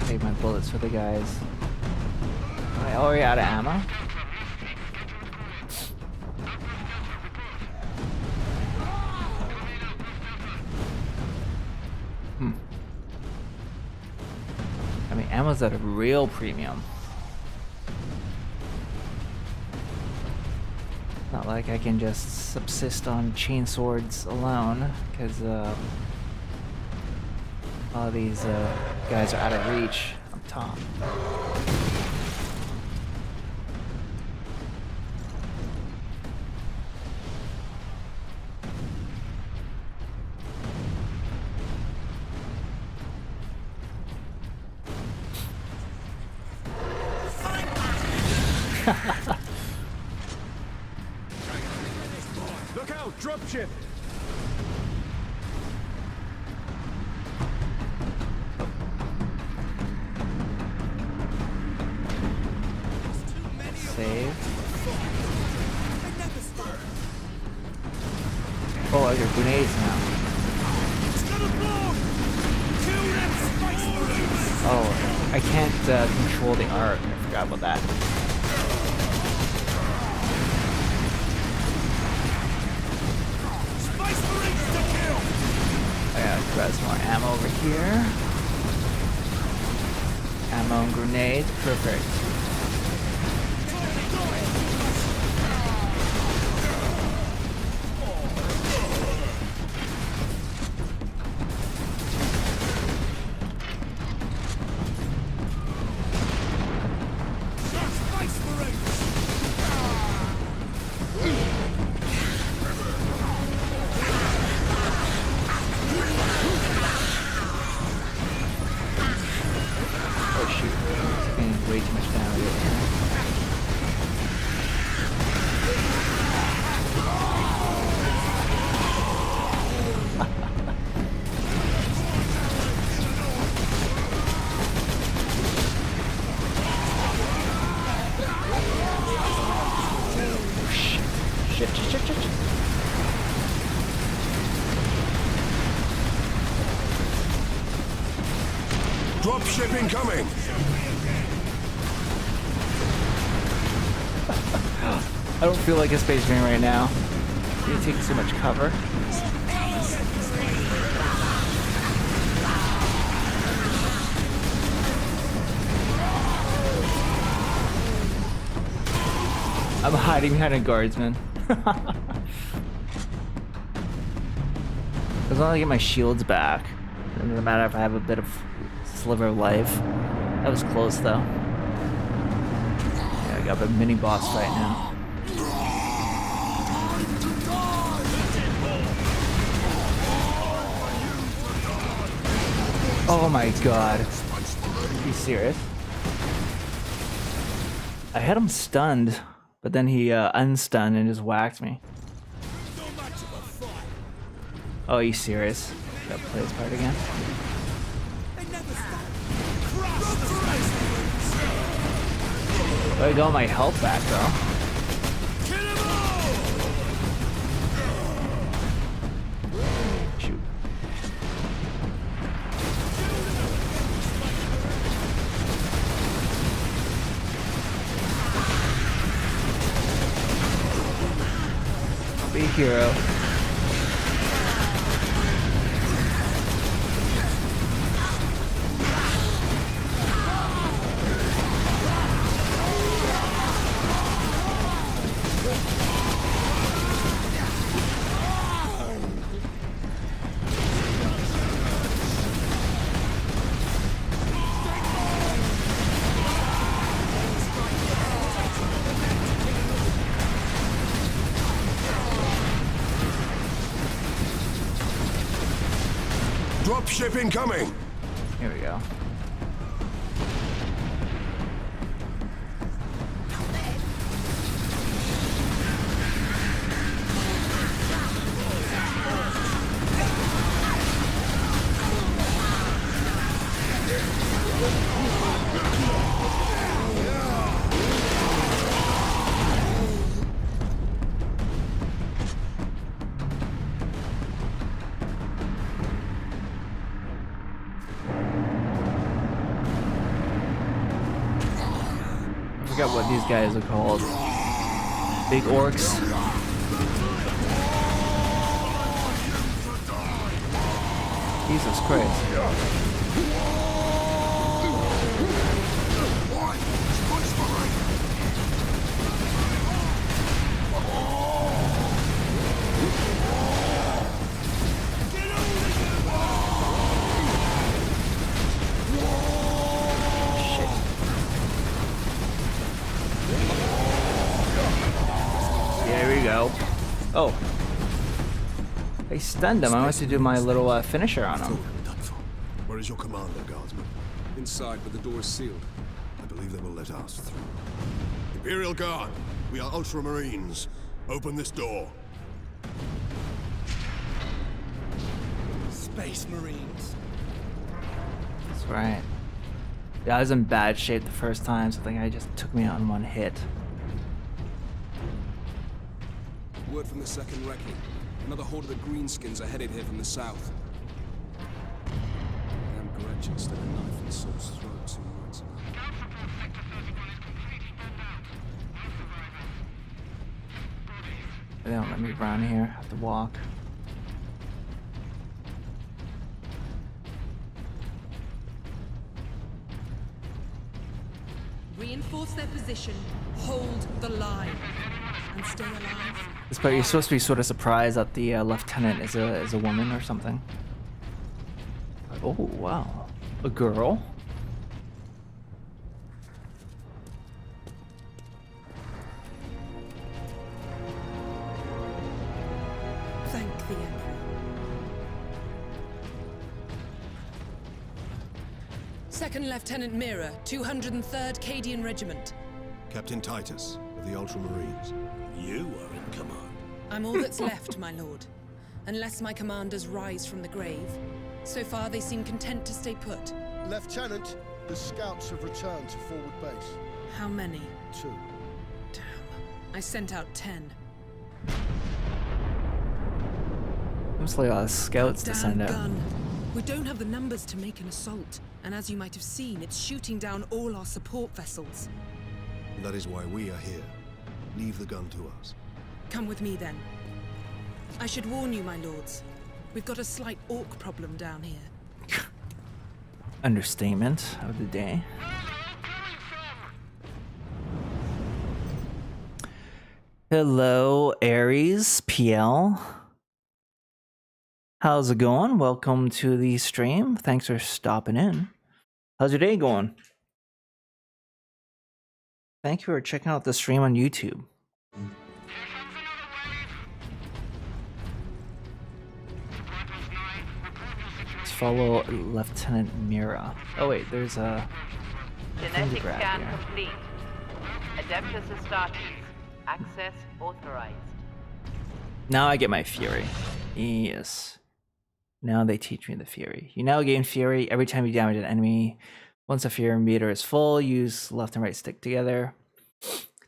Save my bullets for the guys. Am I already out of ammo? I mean, ammo's at a real premium. Not like I can just subsist on chainswords alone, because all these guys are out of reach up top. Look out! Dropship! Save. Oh, I got grenades now. Oh, I can't control the art. I forgot about that. I gotta grab some more ammo over here. Ammo and grenades, perfect. Way too much damage. Shit. Dropship incoming! I don't feel like a space marine right now. You're taking so much cover. I'm hiding behind a guardsman. As long as I get my shields back, it doesn't matter if I have a bit of sliver of life. That was close though. Yeah, I got a mini boss fight now. Oh my god. Are you serious? I had him stunned, but then he unstunned and just whacked me. Oh, are you serious? Gotta play this part again. I got my health back though. Shoot. Be a hero. Dropship incoming! Here we go. forgot what these guys are called. Big orcs. Jesus Christ. There we go. Oh. They stunned him. I want to do my little finisher on him. Where is your commander, guardsman? Inside, but the door is sealed. I believe they will let us through. Imperial Guard, we are Ultramarines. Open this door. Space Marines. That's right. Yeah, I was in bad shape the first time, so I think I just took me out in one hit. Word from the second wrecking. Another horde of the Greenskins are headed here from the south. Damn Gretchen stuck a knife in Saul's throat 2 nights ago. They don't let me run here. I have to walk. Reinforce their position, hold the line, and stay alive. But you're supposed to be sort of surprised that the lieutenant is a woman or something. Oh wow, a girl. Thank the Emperor. Second Lieutenant Mira, 203rd Cadian Regiment. Captain Titus of the Ultramarines. You are in command. I'm all that's left, my lord. Unless my commanders rise from the grave. So far, they seem content to stay put. Lieutenant, the scouts have returned to forward base. How many? 2. Damn. I sent out 10. Looks like a lot of scouts to send out. Gun. We don't have the numbers to make an assault. And as you might have seen, it's shooting down all our support vessels. That is why we are here. Leave the gun to us. Come with me, then. I should warn you, my lords. We've got a slight orc problem down here. Understatement of the day. Hello, Aries PL. How's it going? Welcome to the stream. Thanks for stopping in. How's your day going? Thank you for checking out the stream on YouTube. Let's follow Lieutenant Mira. Oh wait, there's a Genetic scan complete. Adeptus Astartes. Access authorized. Now I get my Fury. Yes. Now they teach me the Fury. You now gain Fury every time you damage an enemy. Once the Fury meter is full, use left and right stick together.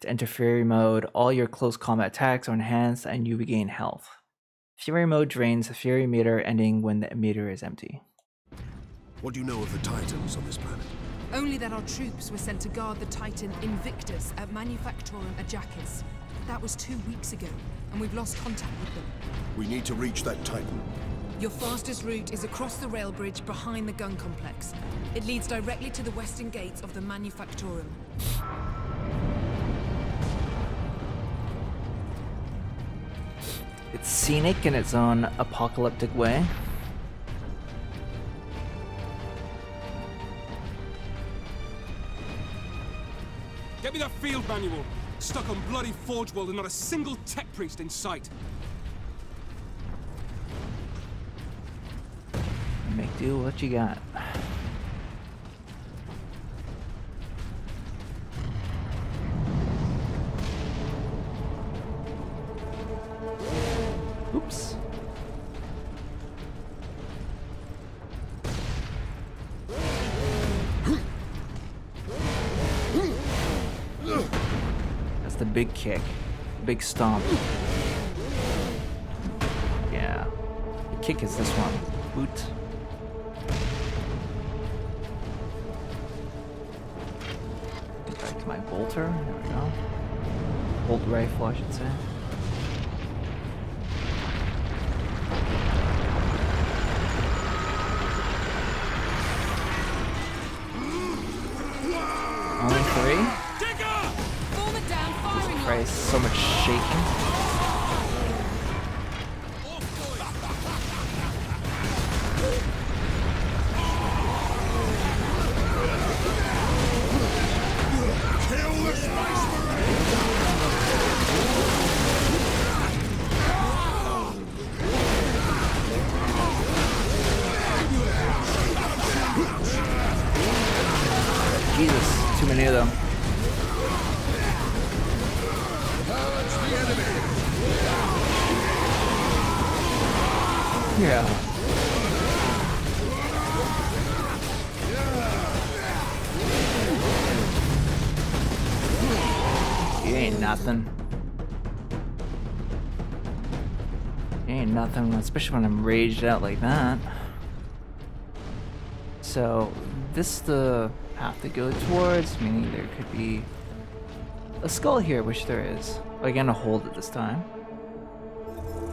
To enter Fury mode, all your close combat attacks are enhanced and you regain health. Fury mode drains the Fury meter, ending when the meter is empty. What do you know of the Titans on this planet? Only that our troops were sent to guard the Titan Invictus at Manufactorum Ajakis. That was 2 weeks ago, and we've lost contact with them. We need to reach that Titan. Your fastest route is across the rail bridge behind the gun complex. It leads directly to the western gates of the Manufactorum. It's scenic in its own apocalyptic way. Get me that field manual. Stuck on bloody Forge World and not a single tech priest in sight. Make do what you got. Oops. That's the big kick. Big stomp. Yeah. The kick is this one. Boot. Get back to my bolter. There we go. Bolt rifle, I should say. Only 3? Forward down, firing line. Christ, so much shaking. Jesus, too many of them. Yeah. You ain't nothing. You ain't nothing, especially when I'm raged out like that. So, this is the path to go towards, meaning there could be a skull here, which there is. I'm gonna hold it this time.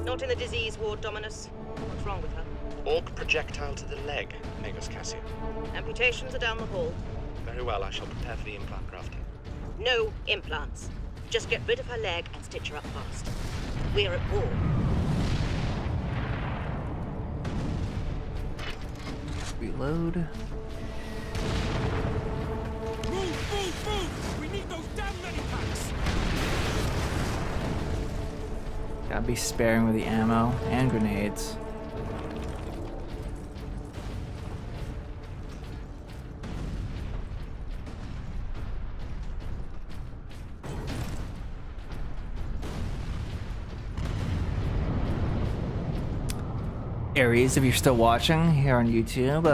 Not in the disease ward, Dominus. What's wrong with her? Orc projectile to the leg, Magus Cassia. Amputations are down the hall. Very well, I shall prepare for the implant grafting. No implants. Just get rid of her leg and stitch her up fast. We're at war. Reload. Move! We need those damn medipacks! Gotta be sparing with the ammo and grenades. Aries, if you're still watching here on YouTube,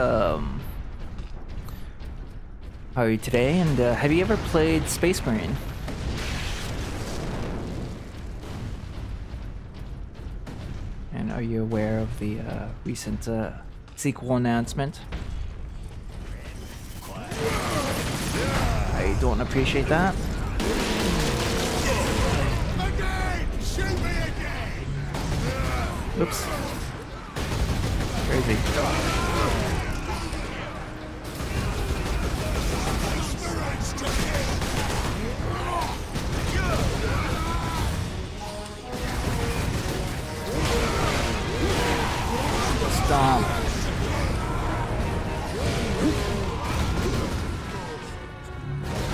how are you today? And have you ever played Space Marine? And are you aware of the recent sequel announcement? I don't appreciate that. Oops. Crazy. Stomp.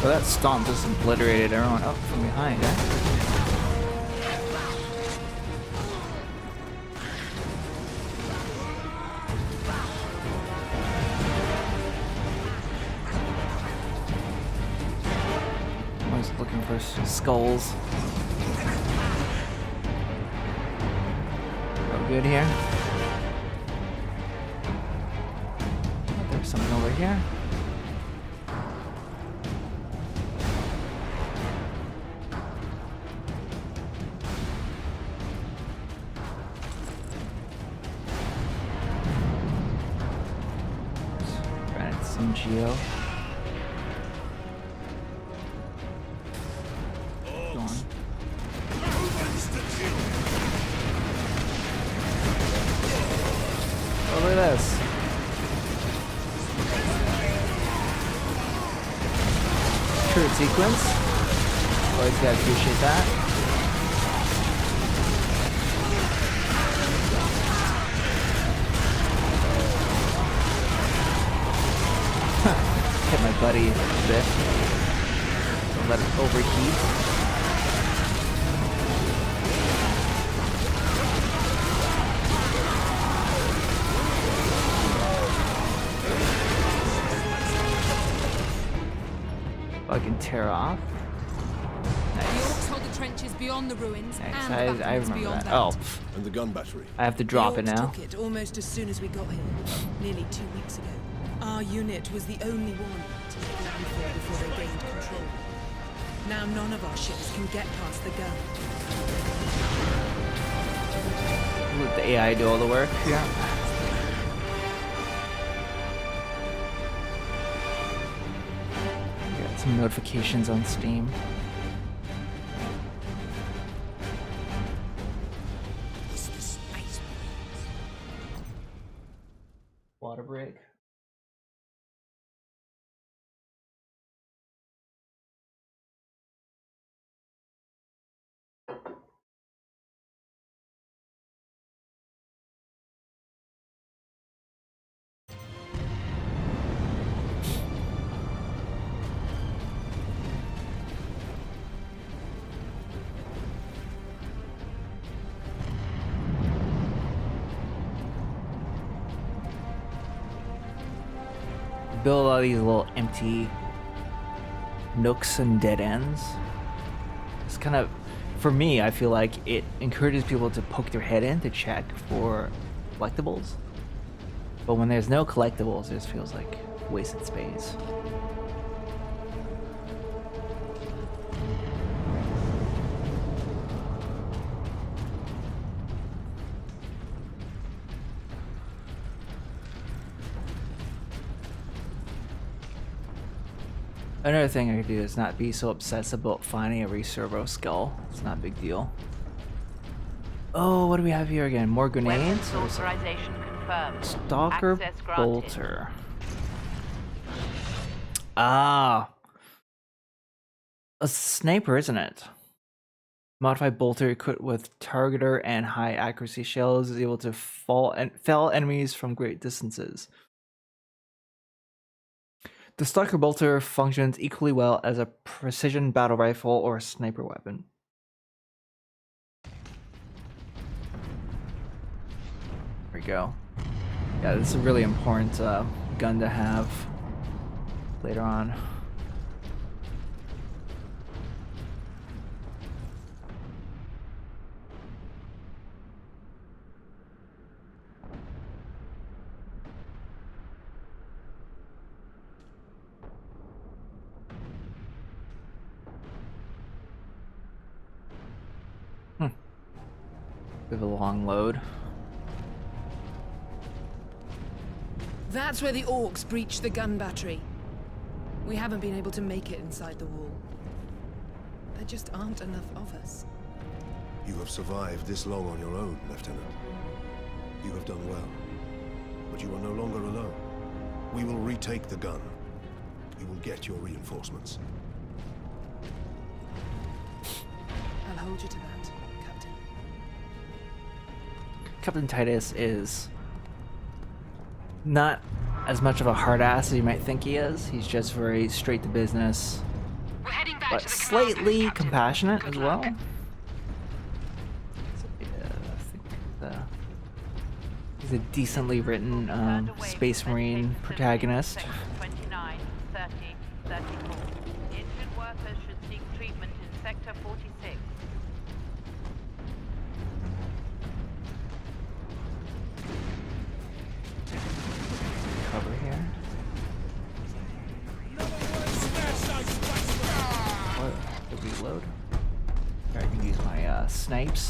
Well, that stomp just obliterated everyone up from behind, eh? Looking for skulls. Real good here. Oh, there's something over here. Granted, some geo. Look at this. True sequence. Always gotta appreciate that. Hit my buddy a bit. Don't let it overheat. I can tear off. Nice. The orcs hold the trenches beyond the ruins Nice. and the I battlements remember beyond that. Oh. And the gun battery. I have to drop it The orcs now. took it almost as soon as we got here, nearly 2 weeks ago. Our unit was the only one to make landfall before they gained control. Now none of our ships can get past the gun. Let the AI do all the work. Yeah. some notifications on Steam. Water break. Build all these little empty nooks and dead ends. It's kind of, for me, I feel like it encourages people to poke their head in to check for collectibles. But when there's no collectibles, it just feels like wasted space. Another thing I could do is not be so obsessed about finding every servo skull. It's not a big deal. Oh, what do we have here again? More grenades? Authorization confirmed. Stalker Access granted. bolter. Ah. A sniper, isn't it? Modified bolter equipped with targeter and high accuracy shells is able to fell enemies from great distances. The Stalker Bolter functions equally well as a precision battle rifle or a sniper weapon. There we go. Yeah, this is a really important gun to have later on. Bit of a long load. That's where the orcs breached the gun battery. We haven't been able to make it inside the wall. There just aren't enough of us. You have survived this long on your own, Lieutenant. You have done well. But you are no longer alone. We will retake the gun. You will get your reinforcements. I'll hold you to that. Captain Titus is not as much of a hard ass as you might think he is. He's just very straight to business, but slightly compassionate as well. Yeah, I think he's a decently written Space Marine protagonist. 29, 30, 34. Injured workers should seek treatment in Sector 46. Cover here. What? The reload. Here, I can use my snipes.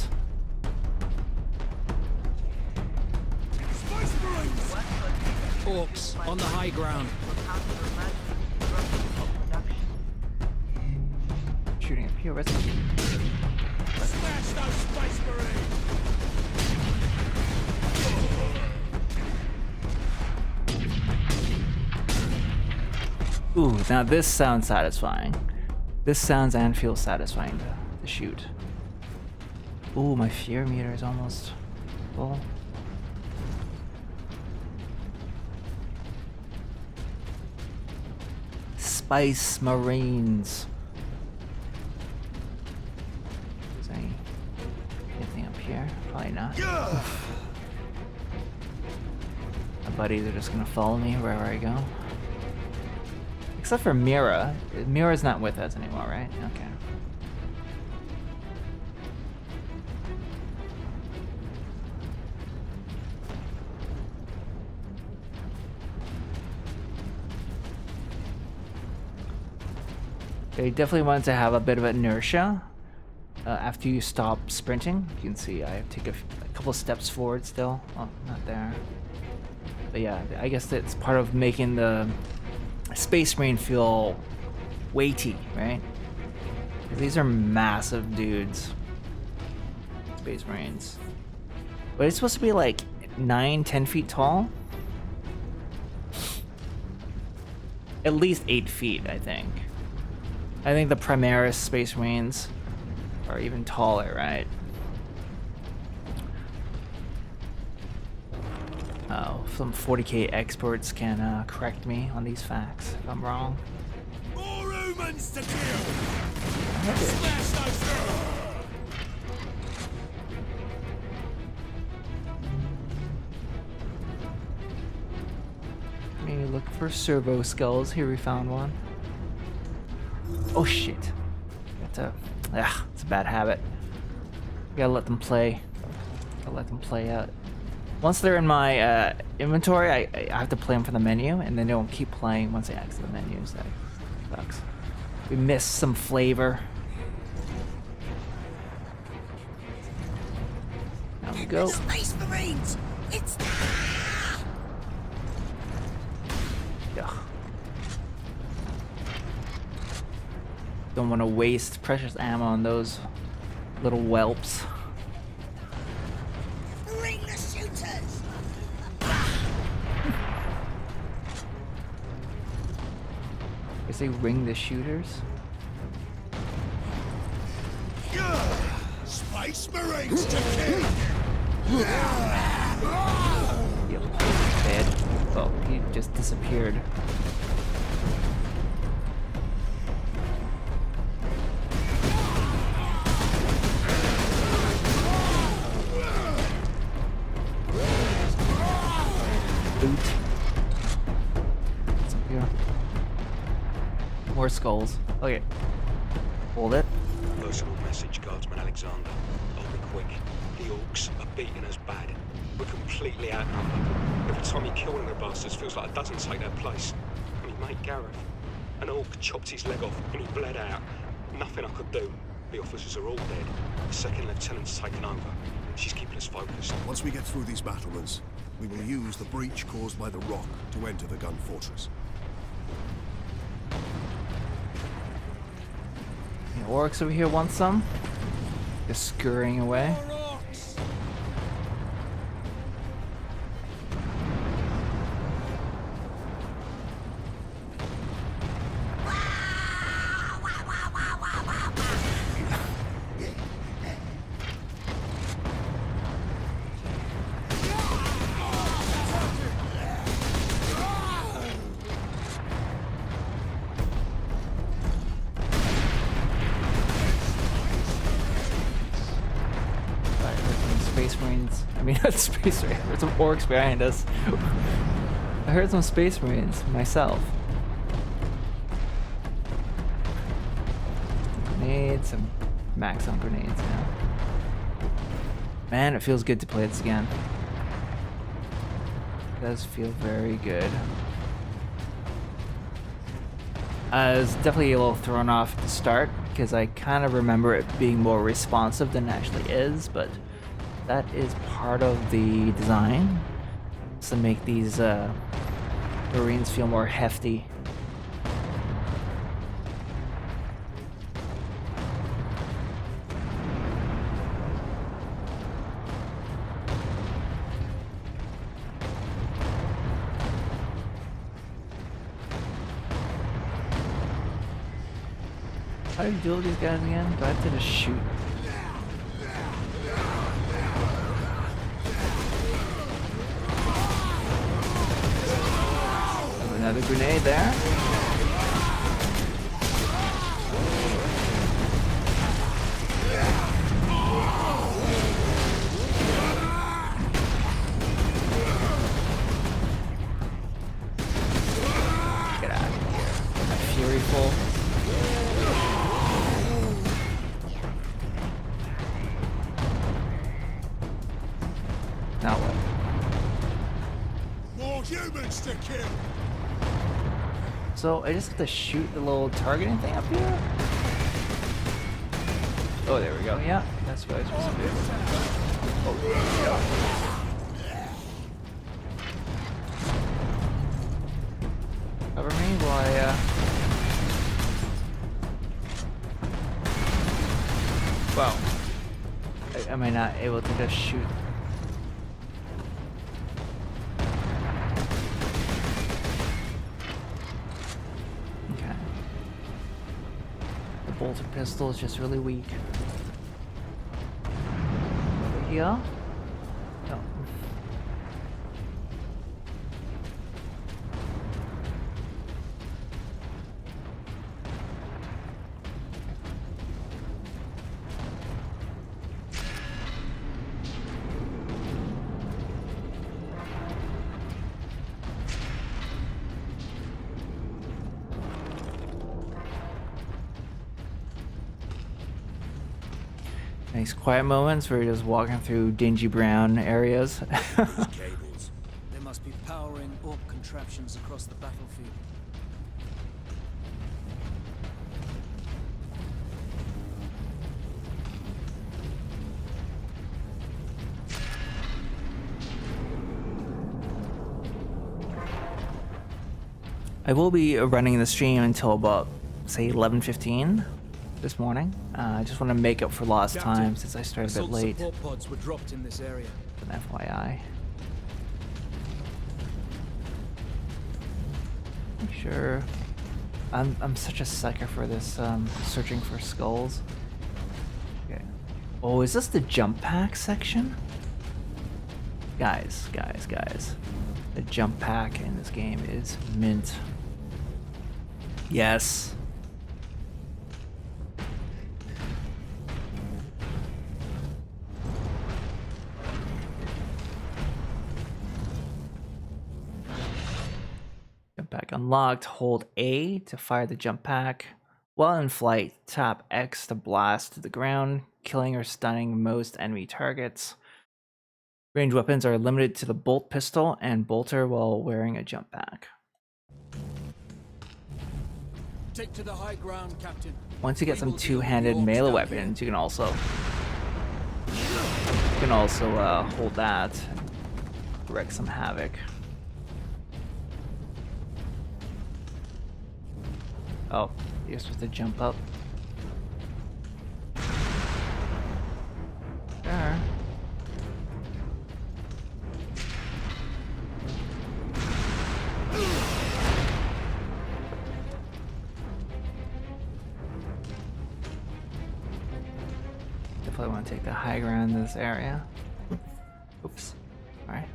Orcs on the high ground. Shooting up here. Smash those Space Marines! Ooh, now this sounds satisfying. This sounds and feels satisfying to shoot. Ooh, my fear meter is almost full. Space Marines. Is there anything up here? Probably not. My buddies are just gonna follow me wherever I go. Except for Mira. Mira's not with us anymore, right? Okay. They definitely wanted to have a bit of inertia after you stop sprinting. You can see I take a couple steps forward still. Oh, not there. But yeah, I guess that's part of making the Space Marine feel weighty, right? 'Cause these are massive dudes. Space Marines. But it's supposed to be like 9-10 feet tall. At least 8 feet, I think. I think the Primaris Space Marines are even taller, right? Oh, some 40k experts can correct me on these facts if I'm wrong. More humans to kill! Okay. Smash those! Maybe look for servo skulls. Here we found one. Oh shit. It's a bad habit. Gotta let them play. Gotta let them play out. Once they're in my inventory, I have to play them from the menu, and then they don't keep playing once they exit the menus. That sucks. We miss some flavor. Now we go. Space Marines! It's Ugh. Don't want to waste precious ammo on those little whelps. Bring the shooters! Guess they ring the shooters. Space Marines to kill! Yep, dead. Oh, he just disappeared. Boot. What's up here? More skulls. Okay. Hold it. Personal message, Guardsman Alexander. I'll be quick. The Orcs are beating us bad. We're completely outnumbered. Every time you kill one of the bastards, feels like a dozen take their place. I mean, mate Gareth. An Orc chopped his leg off and he bled out. Nothing I could do. The officers are all dead. The second lieutenant's taken over. She's keeping us focused. Once we get through these battlements, we will use the breach caused by the rock to enter the gun fortress. The orcs over here want some. Just scurrying away. Space Marines. I mean, not Space Marines. There's some orcs behind us. I heard some Space Marines myself. Grenades. I'm max on grenades now. Man, it feels good to play this again. It does feel very good. I was definitely a little thrown off at the start because I kind of remember it being more responsive than it actually is, but that is part of the design, to make these Marines feel more hefty. How do you deal with these guys again? Do I have to just shoot? Another grenade there. Get out of here. Get my fury full. Now what? More humans to kill! So I just have to shoot the little targeting thing up here? Oh, there we go. Yeah, that's what I was supposed to do. Oh, yeah. Cover me while I able to just shoot. Okay. The bolter pistol is just really weak. Over here? No. Nice quiet moments where you're just walking through dingy brown areas. Cables. There must be powering orc contraptions across the battlefield. I will be running the stream until about, say, 11:15 this morning. I just want to make up for lost time since I started a bit late. Support pods were dropped in this area. An FYI. Make sure. I'm such a sucker for this searching for skulls. Okay. Oh, is this the jump pack section? Guys. The jump pack in this game is mint. Yes. Jump pack unlocked. Hold A to fire the jump pack. While in flight, tap X to blast to the ground, killing or stunning most enemy targets. Range weapons are limited to the bolt pistol and bolter while wearing a jump pack. Take to the high ground, Captain. Once you get some two-handed melee weapons, you can also hold that, wreak some havoc. Oh, you're supposed to jump up. There. Definitely want to take the high ground in this area. Oops. Alright.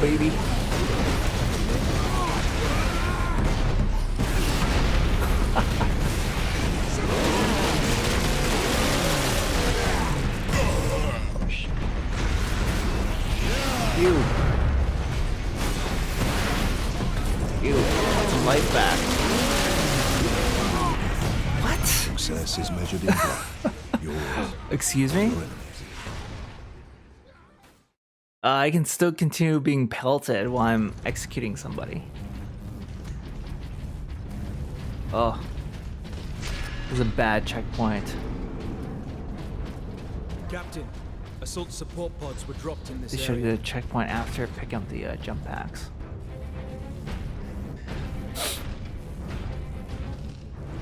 Baby. You. Some life back. What? Success is measured in blood. Yours. Excuse me? I can still continue being pelted while I'm executing somebody. Oh. This is a bad checkpoint. Captain, assault support pods were dropped in this They area. should do a checkpoint after picking up the jump packs.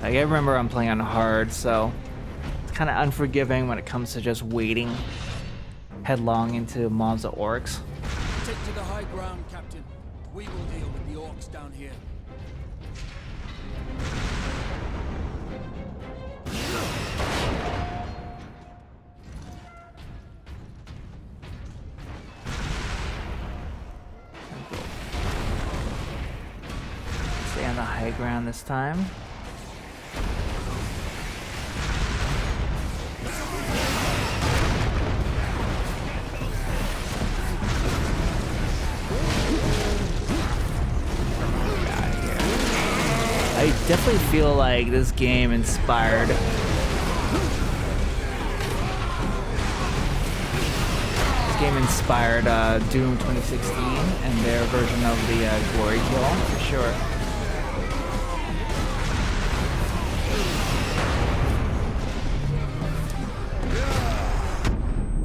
I remember I'm playing on hard, so it's kind of unforgiving when it comes to just waiting headlong into mobs of orcs. Take to the high ground, Captain. We will deal with the orcs down here. Stay on the high ground this time. I definitely feel like this game inspired inspired Doom 2016 and their version of the glory kill for sure.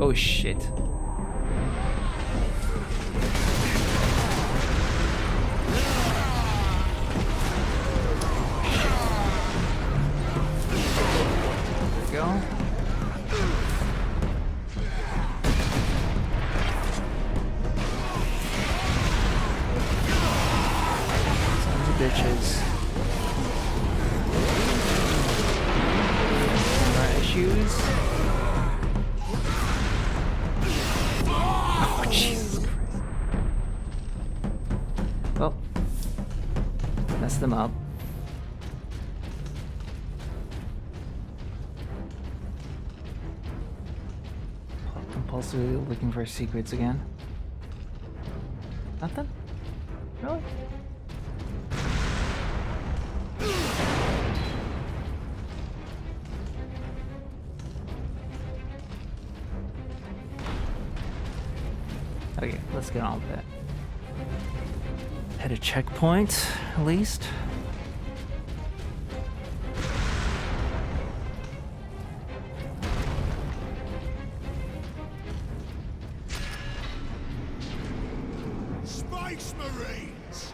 Oh shit. There we go. Sons of bitches. Camera issues. Oh, Jesus Christ. Well, messed them up. Compulsively looking for secrets again. Nothing? Really? Okay, let's get on with it. Hit a checkpoint, at least. Space Marines!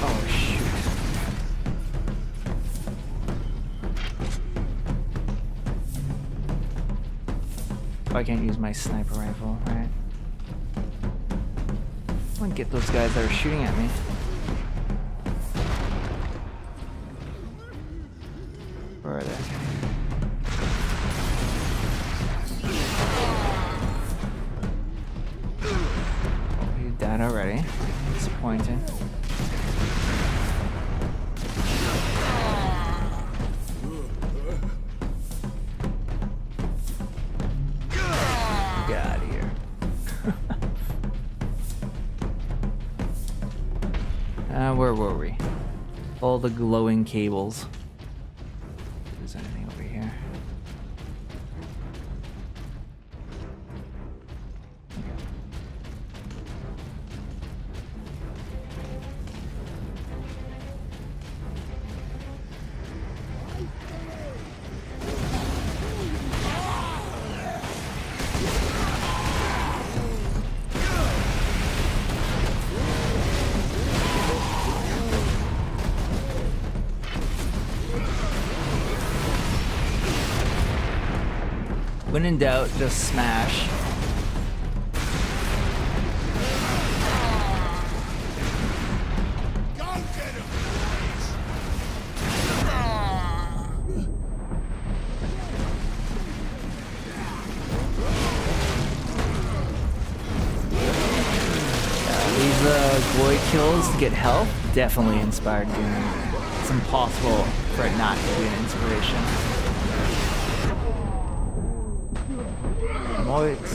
Oh shoot. Oh, I can't use my sniper rifle, right? I want to get those guys that are shooting at me. Where are they? Oh, you died already. Disappointing. Get out of here. Where were we? All the glowing cables. Is there anything over here? When in doubt, just smash. Go get him! These glory kills to get health definitely inspired Doom. It's impossible for it not to be an inspiration. Moits.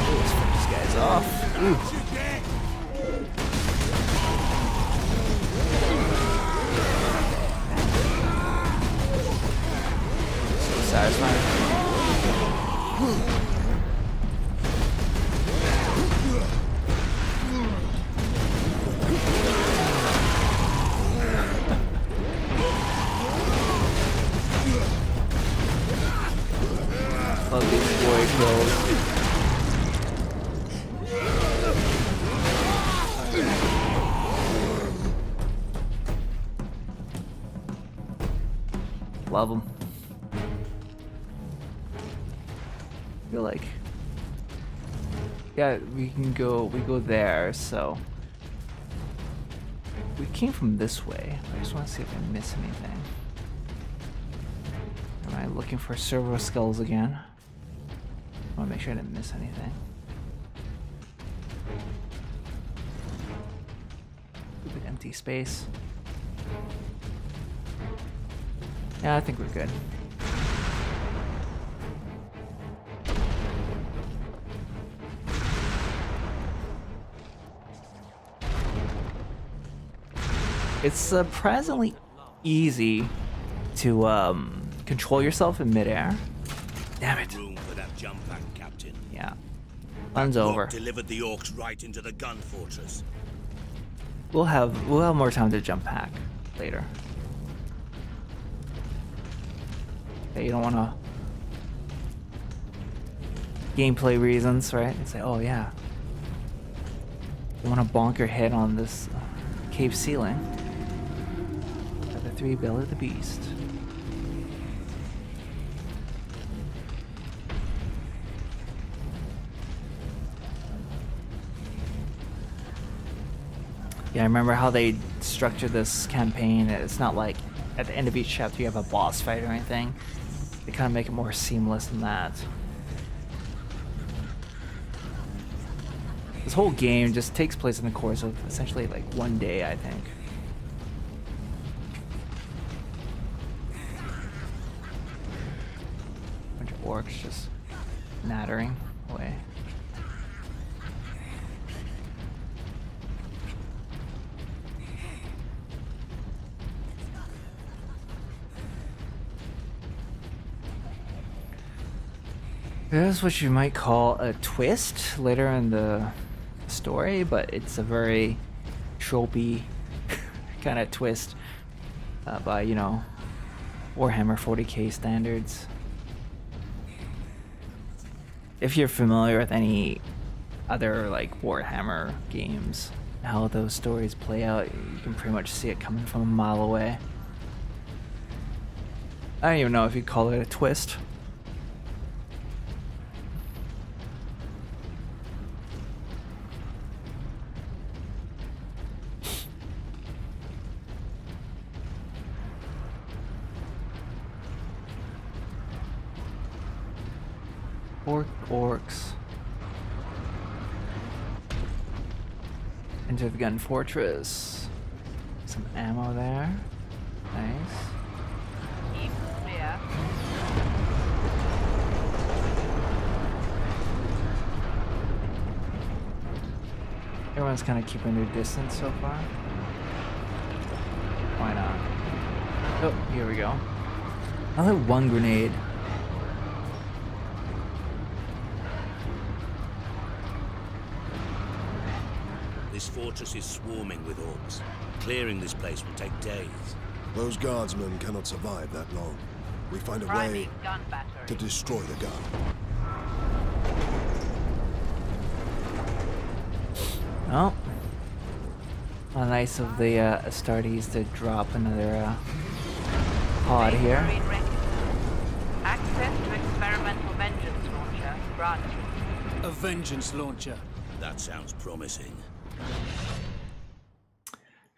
Let's finish these guys off. Ooh. So satisfying. Love these glory kills. Love them. I feel like, yeah, we go there. So we came from this way. I just want to see if I miss anything. Am I looking for servo skulls again? I want to make sure I didn't miss anything. Stupid empty space. Yeah, I think we're good. It's surprisingly easy to control yourself in midair. Damn it. Room for that jump pack, Captain. Yeah. Fun's over. Delivered the orcs right into the gun fortress. We'll have more time to jump pack later. Okay, you don't want to gameplay reasons, right? And say, oh yeah, you want to bonk your head on this cave ceiling. Got the 3 belly of the beast. Yeah, I remember how they structured this campaign. It's not like at the end of each chapter you have a boss fight or anything. They kind of make it more seamless than that. This whole game just takes place in the course of essentially like one day, I think. Bunch of orcs just nattering away. There's what you might call a twist later in the story, but it's a very tropey kind of twist by, you know, Warhammer 40k standards. If you're familiar with any other like Warhammer games, how those stories play out, you can pretty much see it coming from a mile away. I don't even know if you'd call it a twist. Orcs. Into the gun fortress. Some ammo there. Nice. Keep clear. Everyone's kind of keeping their distance so far. Why not? Oh, here we go. Another one grenade. This fortress is swarming with orcs. Clearing this place will take days. Those guardsmen cannot survive that long. We find a way to destroy the gun. Oh. Well, nice of the Astartes to drop another pod here. Access to experimental vengeance launcher granted. A vengeance launcher. That sounds promising.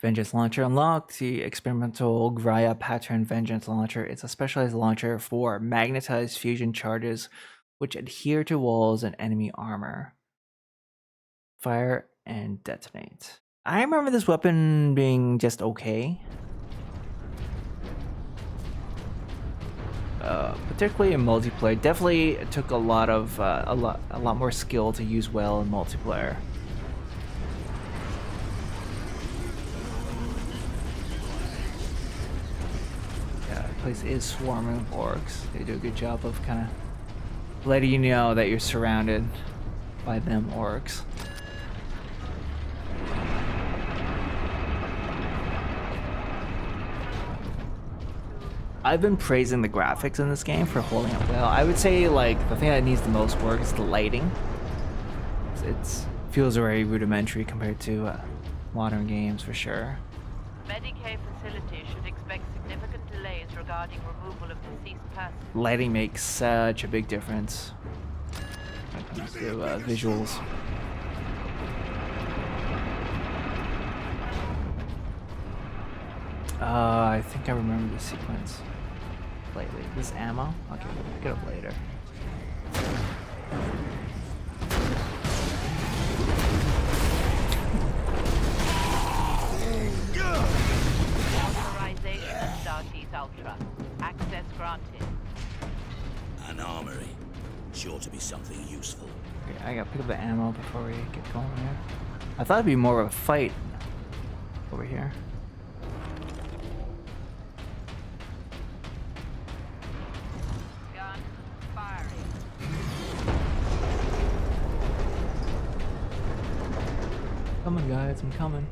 Vengeance launcher unlocked. The experimental Graya pattern vengeance launcher. It's a specialized launcher for magnetized fusion charges which adhere to walls and enemy armor. Fire and detonate. I remember this weapon being just okay. Particularly in multiplayer. Definitely it took a lot more skill to use well in multiplayer. Place is swarming with orcs. They do a good job of kind of letting you know that you're surrounded by them orcs. I've been praising the graphics in this game for holding up well. I would say like the thing that needs the most work is the lighting. It feels very rudimentary compared to modern games for sure. Medicaid facility should expect significant delays regarding removal of deceased persons. Lighting makes such a big difference when it comes to visuals. I think I remember the sequence lately. This ammo? Okay, we'll pick it up later. Authorization of Starkeys Ultra. Access granted. An armory. Sure to be something useful. Okay, I gotta pick up the ammo before we get going here. I thought it'd be more of a fight over here. Coming, guys, I'm coming.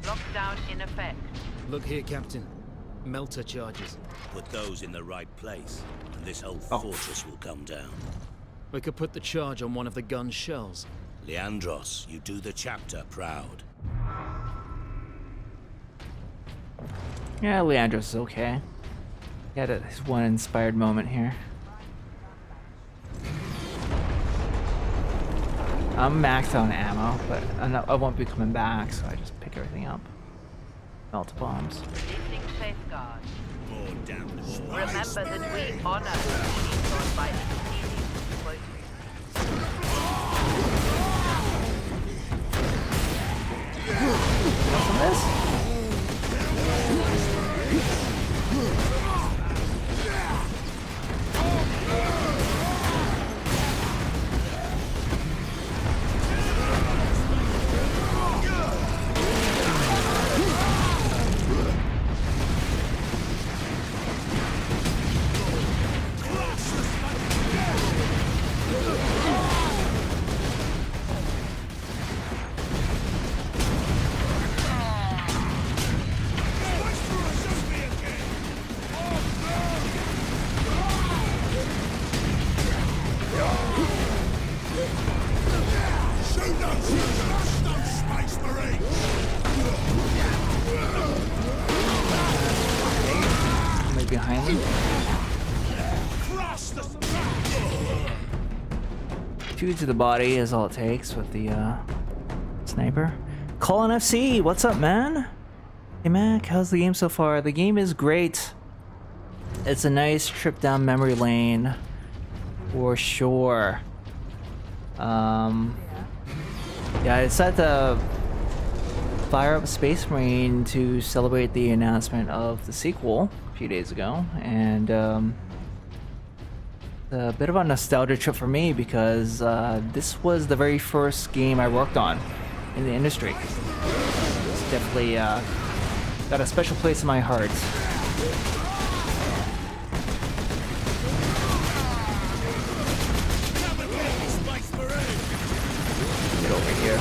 Lockdown in effect. Look here, Captain. Melter charges. Put those in the right place, and this whole fortress will come down. We could put the charge on one of the gun's shells. Leandros, you do the chapter proud. Yeah, Leandros is okay. He had his one inspired moment here. I'm maxed on ammo, but I won't be coming back, so I just pick everything up. Melt bombs. Releasing safeguard. More damn Remember that we honor the by behind me. 2 to the body is all it takes with the sniper. Colin FC, what's up, man? Hey Mac, how's the game so far? The game is great. It's a nice trip down memory lane for sure. Yeah, I decided to fire up Space Marine to celebrate the announcement of the sequel a few days ago, and a bit of a nostalgia trip for me because this was the very first game I worked on in the industry. It's definitely got a special place in my heart. Get over here.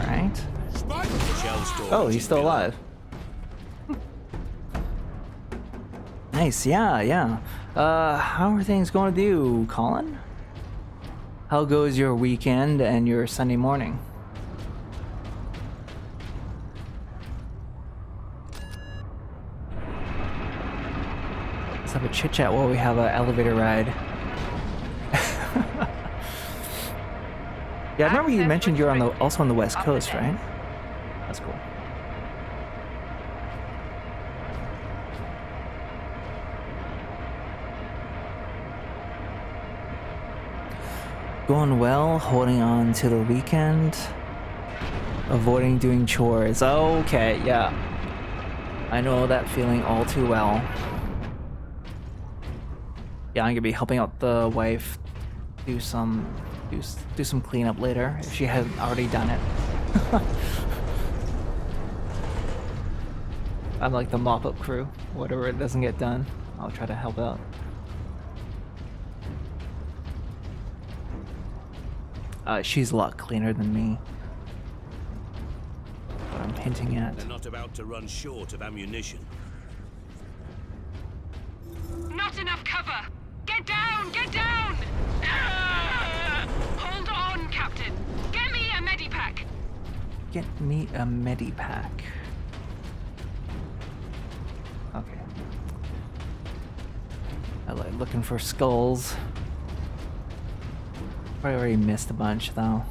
Alright. Oh, he's still alive. Nice, yeah. How are things going with you, Colin? How goes your weekend and your Sunday morning? Let's have a chit chat while we have an elevator ride. Yeah, I remember you mentioned you're also on the West Coast, right? That's cool. Going well, holding on to the weekend, avoiding doing chores. Okay, yeah. I know that feeling all too well. Yeah, I'm gonna be helping out the wife do some cleanup later if she hasn't already done it. I'm like the mop-up crew. Whatever it doesn't get done, I'll try to help out. She's a lot cleaner than me. What I'm hinting at. They're not about to run short of ammunition. Not enough cover! Get down! Get down! Hold on, Captain. Get me a medipack. Get me a medipack. Okay. I like looking for skulls. I already missed a bunch though.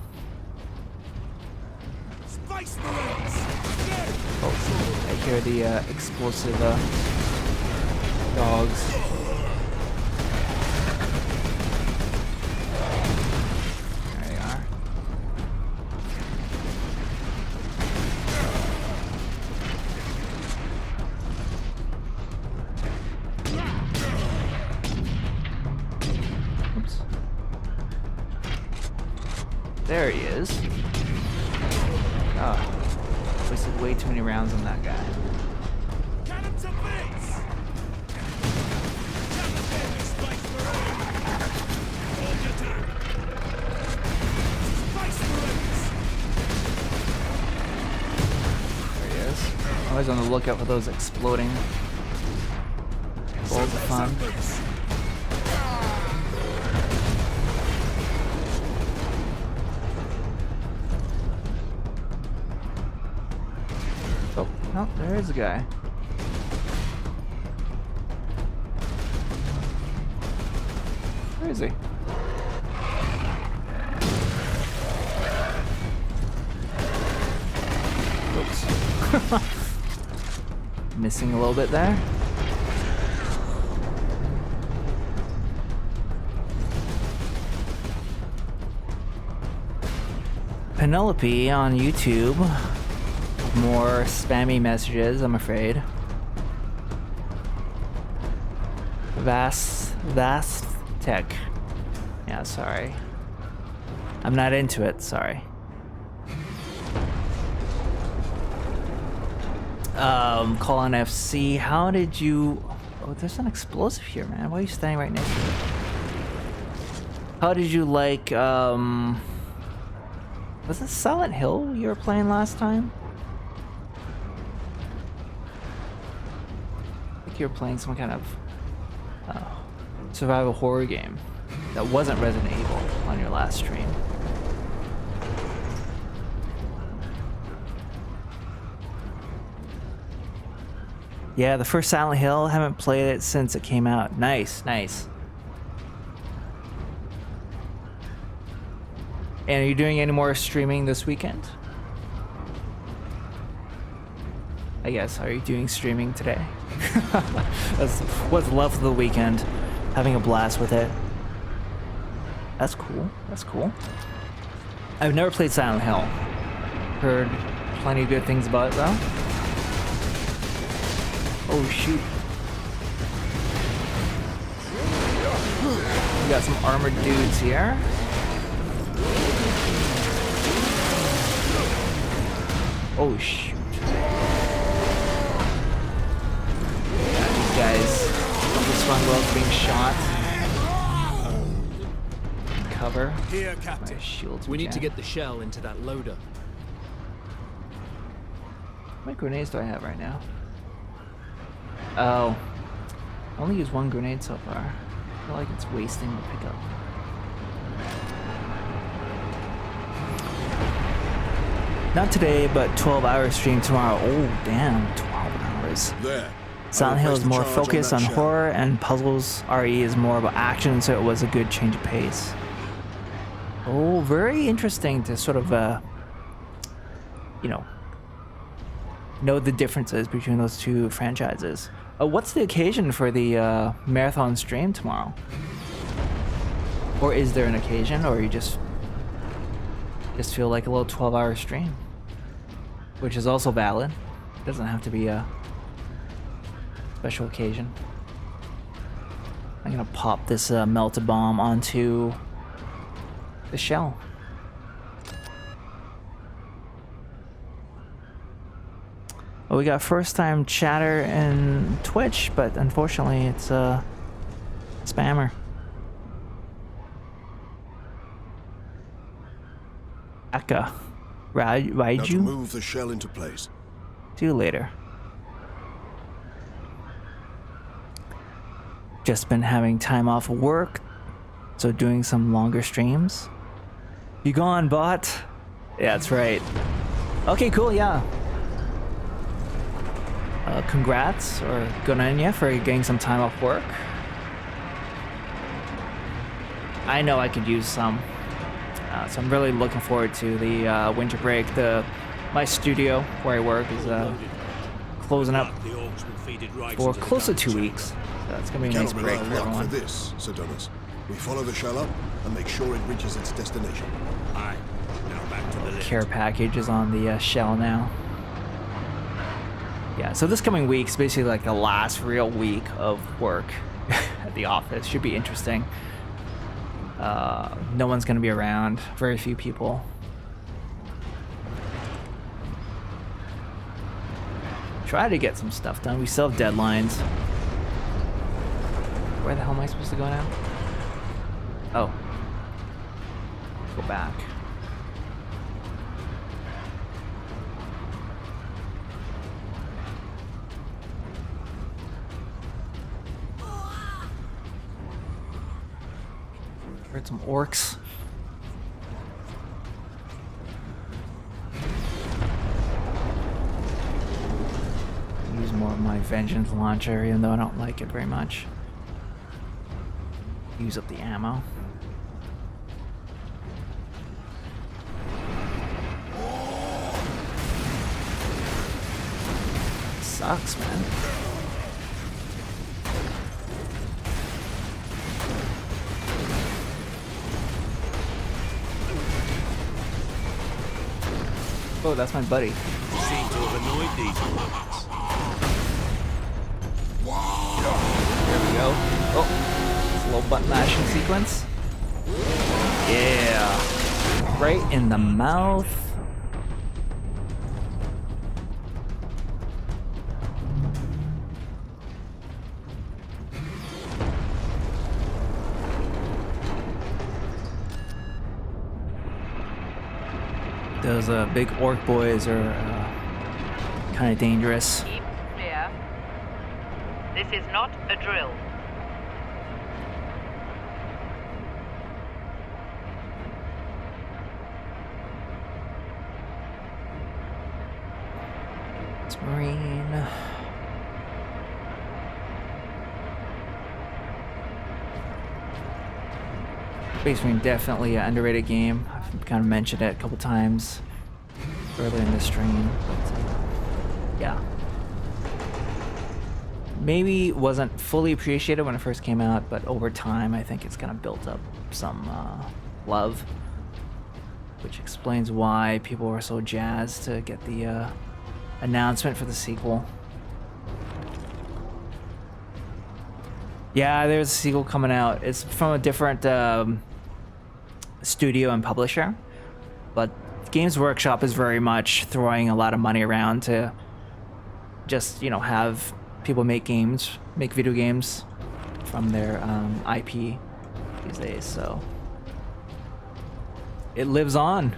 Space Marines! Oh, I hear the explosive dogs. There they are. Oops. There he is. Ah, wasted way too many rounds on that guy. always on the lookout for those exploding balls of fun. Oh, no, there is a guy. Where is he? Oops. Missing a little bit there. Penelope on YouTube. More spammy messages, I'm afraid. Vast Tech. Yeah, sorry. I'm not into it, sorry. Call on FC. How did you... Oh, there's an explosive here, man. Why are you standing right next to it? How did you like, was it Silent Hill you were playing last time? I think you were playing some kind of survival horror game that wasn't Resident Evil on your last stream. Yeah, the first Silent Hill, haven't played it since it came out. Nice, nice. And are you doing any more streaming this weekend? I guess, are you doing streaming today? That's what's left of the weekend. Having a blast with it. That's cool, that's cool. I've never played Silent Hill. Heard plenty of good things about it though. Oh shoot. We got some armored dudes here. Oh shoot. Yeah, these guys. This one was being shot. Cover. Here, Captain. My shields. We need to get the shell into that loader. How many grenades do I have right now? Oh. I only used one grenade so far. I feel like it's wasting the pickup. Not today, but 12-hour stream tomorrow. Oh, damn. 12 hours. There. Silent Hill is more focused on horror, and Puzzles RE is more about action, so it was a good change of pace. Oh, very interesting to sort of, you know the differences between those two franchises. What's the occasion for the marathon stream tomorrow? Or is there an occasion, or you just feel like a little 12-hour stream? Which is also valid. It doesn't have to be a special occasion. I'm gonna pop this melted bomb onto the shell. Well, we got first time chatter in Twitch, but unfortunately it's a spammer. Aka. Raiju? Now to move the shell into place. See you later. Just been having time off of work, so doing some longer streams. You gone, bot? Yeah, that's right. Okay, cool, yeah. Congrats, or good on ya for getting some time off work. I know I could use some. So I'm really looking forward to the winter break. My studio where I work is closing up for close to 2 weeks. So that's gonna be a nice break for everyone. For this, Sedonis. We follow the shell up and make sure it reaches its destination. Aye. Now back to the lift. Care package is on the shell now. Yeah, so this coming week's basically like the last real week of work at the office. Should be interesting. No one's gonna be around. Very few people. Try to get some stuff done. We still have deadlines. Where the hell am I supposed to go now? Oh. Go back. Heard some orcs. Use more of my vengeance launcher, even though I don't like it very much. Use up the ammo. Sucks, man. Oh, that's my buddy. Seem to have annoyed these ones. There we go. Oh, it's a little button mashing sequence. Yeah. Right in the mouth. Those big orc boys are kind of dangerous. Keep clear. This is not a drill. It's Marine. Space Marine, definitely an underrated game. I've kind of mentioned it a couple times earlier in the stream, but yeah. Maybe wasn't fully appreciated when it first came out, but over time I think it's kind of built up some love, which explains why people were so jazzed to get the announcement for the sequel. Yeah, there's a sequel coming out. It's from a different studio and publisher, but Games Workshop is very much throwing a lot of money around to just, you know, have people make games, make video games from their IP these days, so it lives on.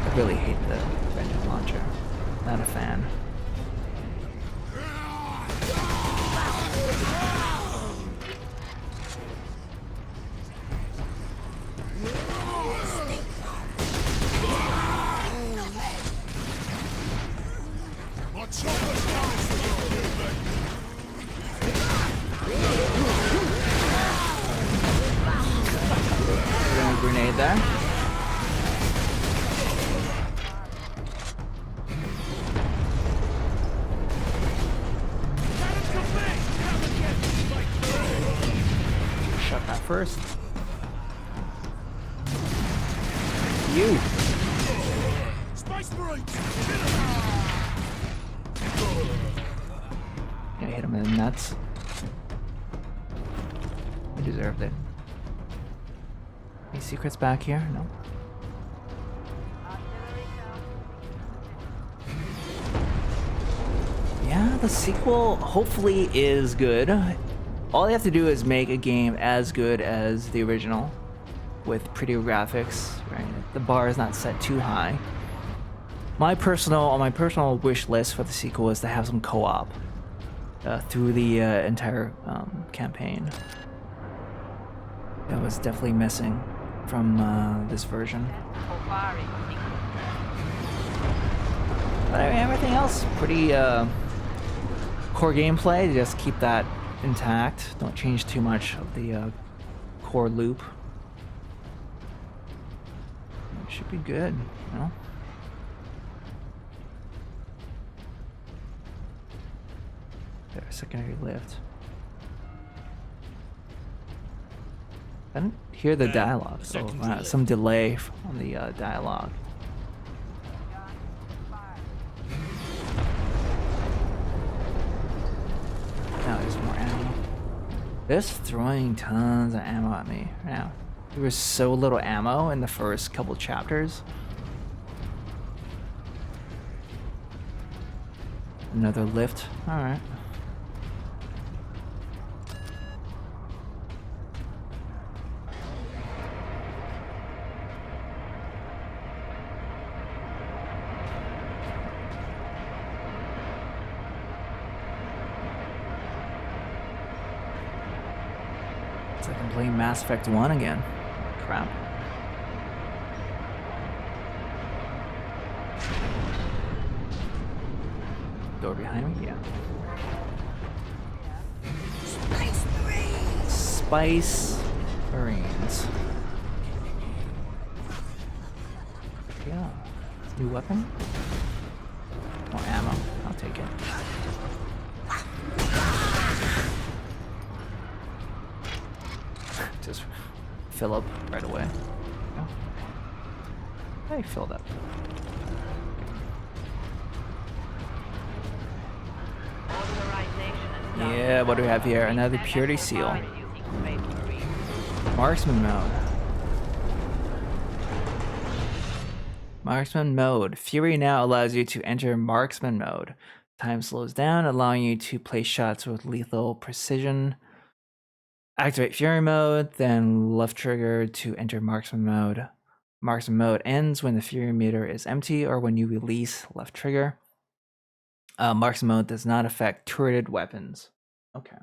I really hate the vengeance launcher. Not a fan. Grenade there. Shut that first. You. Gonna hit him in the nuts. He deserved it. Any secrets back here? No. Yeah, the sequel hopefully is good. All you have to do is make a game as good as the original with prettier graphics, right? The bar is not set too high. On my personal wish list for the sequel is to have some co-op through the entire campaign. That was definitely missing from this version. But I mean, everything else pretty core gameplay. Just keep that intact. Don't change too much of the core loop. It should be good, you know. There, secondary lift. I didn't hear the dialogue, so some delay on the dialogue. Now there's more ammo. They're just throwing tons of ammo at me right now. There was so little ammo in the first couple chapters. Another lift. All right. I'm playing Mass Effect 1 again. Crap. Door behind me? Yeah. Space Marines! Spice Marines. Yeah. New weapon? More ammo. I'll take it. Just fill up right away. Oh. Hey, filled up. Yeah, what do we have here? Another purity seal. Marksman mode. Marksman mode. Fury now allows you to enter marksman mode. Time slows down, allowing you to place shots with lethal precision. Activate Fury mode, then left trigger to enter marksman mode. Marksman mode ends when the Fury meter is empty or when you release left trigger. Marksman mode does not affect turreted weapons. Okay.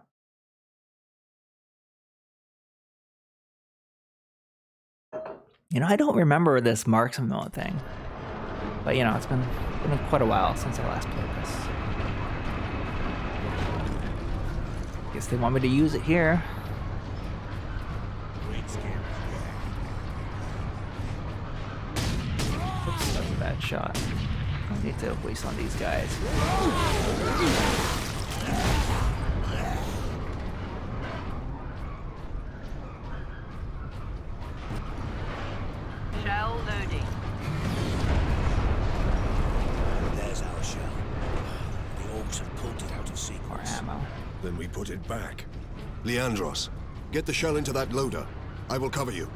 You know, I don't remember this marksman mode thing. But, you know, it's been quite a while since I last played this. Guess they want me to use it here. Oops, that's a bad shot. I need to waste on these guys. Shell loading. There's our shell. The orcs have pulled it out of sequence. More ammo. Then we put it back. Leandros, get the shell into that loader. I will cover you.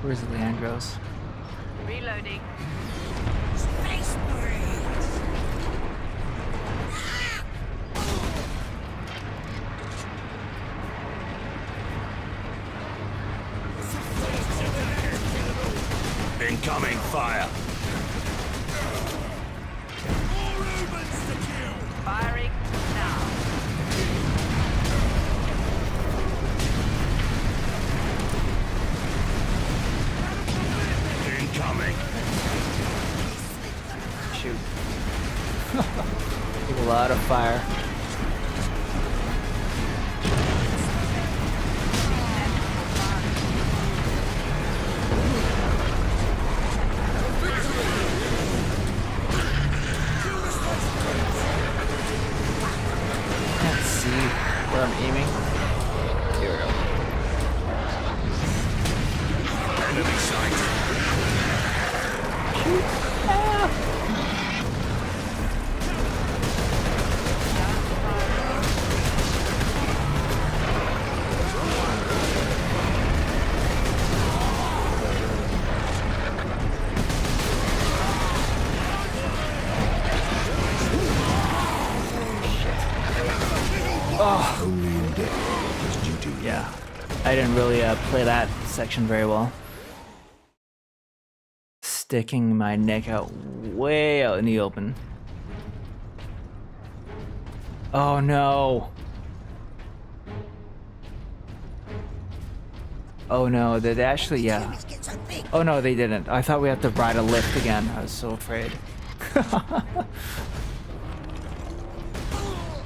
Where's Leandros? Reloading. Space Marines! Incoming fire! Firing now. Incoming! Shoot. A lot of fire. Can't see where I'm aiming. Here we go. Enemy sight! Shoot! Ah! Oh. Only in death does duty. Yeah, I didn't really play that section very well. Sticking my neck out way out in the open. Oh no. Oh no, did they actually, yeah. Oh no, they didn't. I thought we had to ride a lift again. I was so afraid.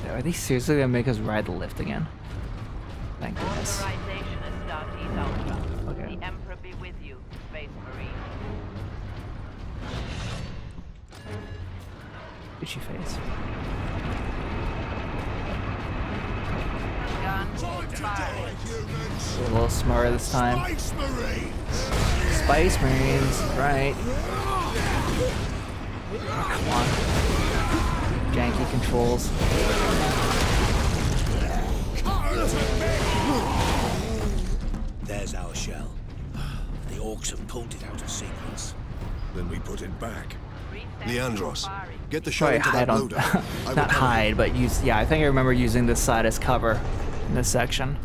Are they seriously gonna make us ride the lift again? Thank goodness. Authorization Astartes Ultra. Okay. The Emperor be with you, Space Marine. Itchy face. Gun firing. A little smarter this time. Spice Marines, right. Come on. Janky controls. There's our shell. The orcs have pulled it out of sequence. Then we put it back. Leandros, get the shell Probably into hide that on, loader. I will not cover hide, but use, yeah, I think I remember using this side as cover in this section.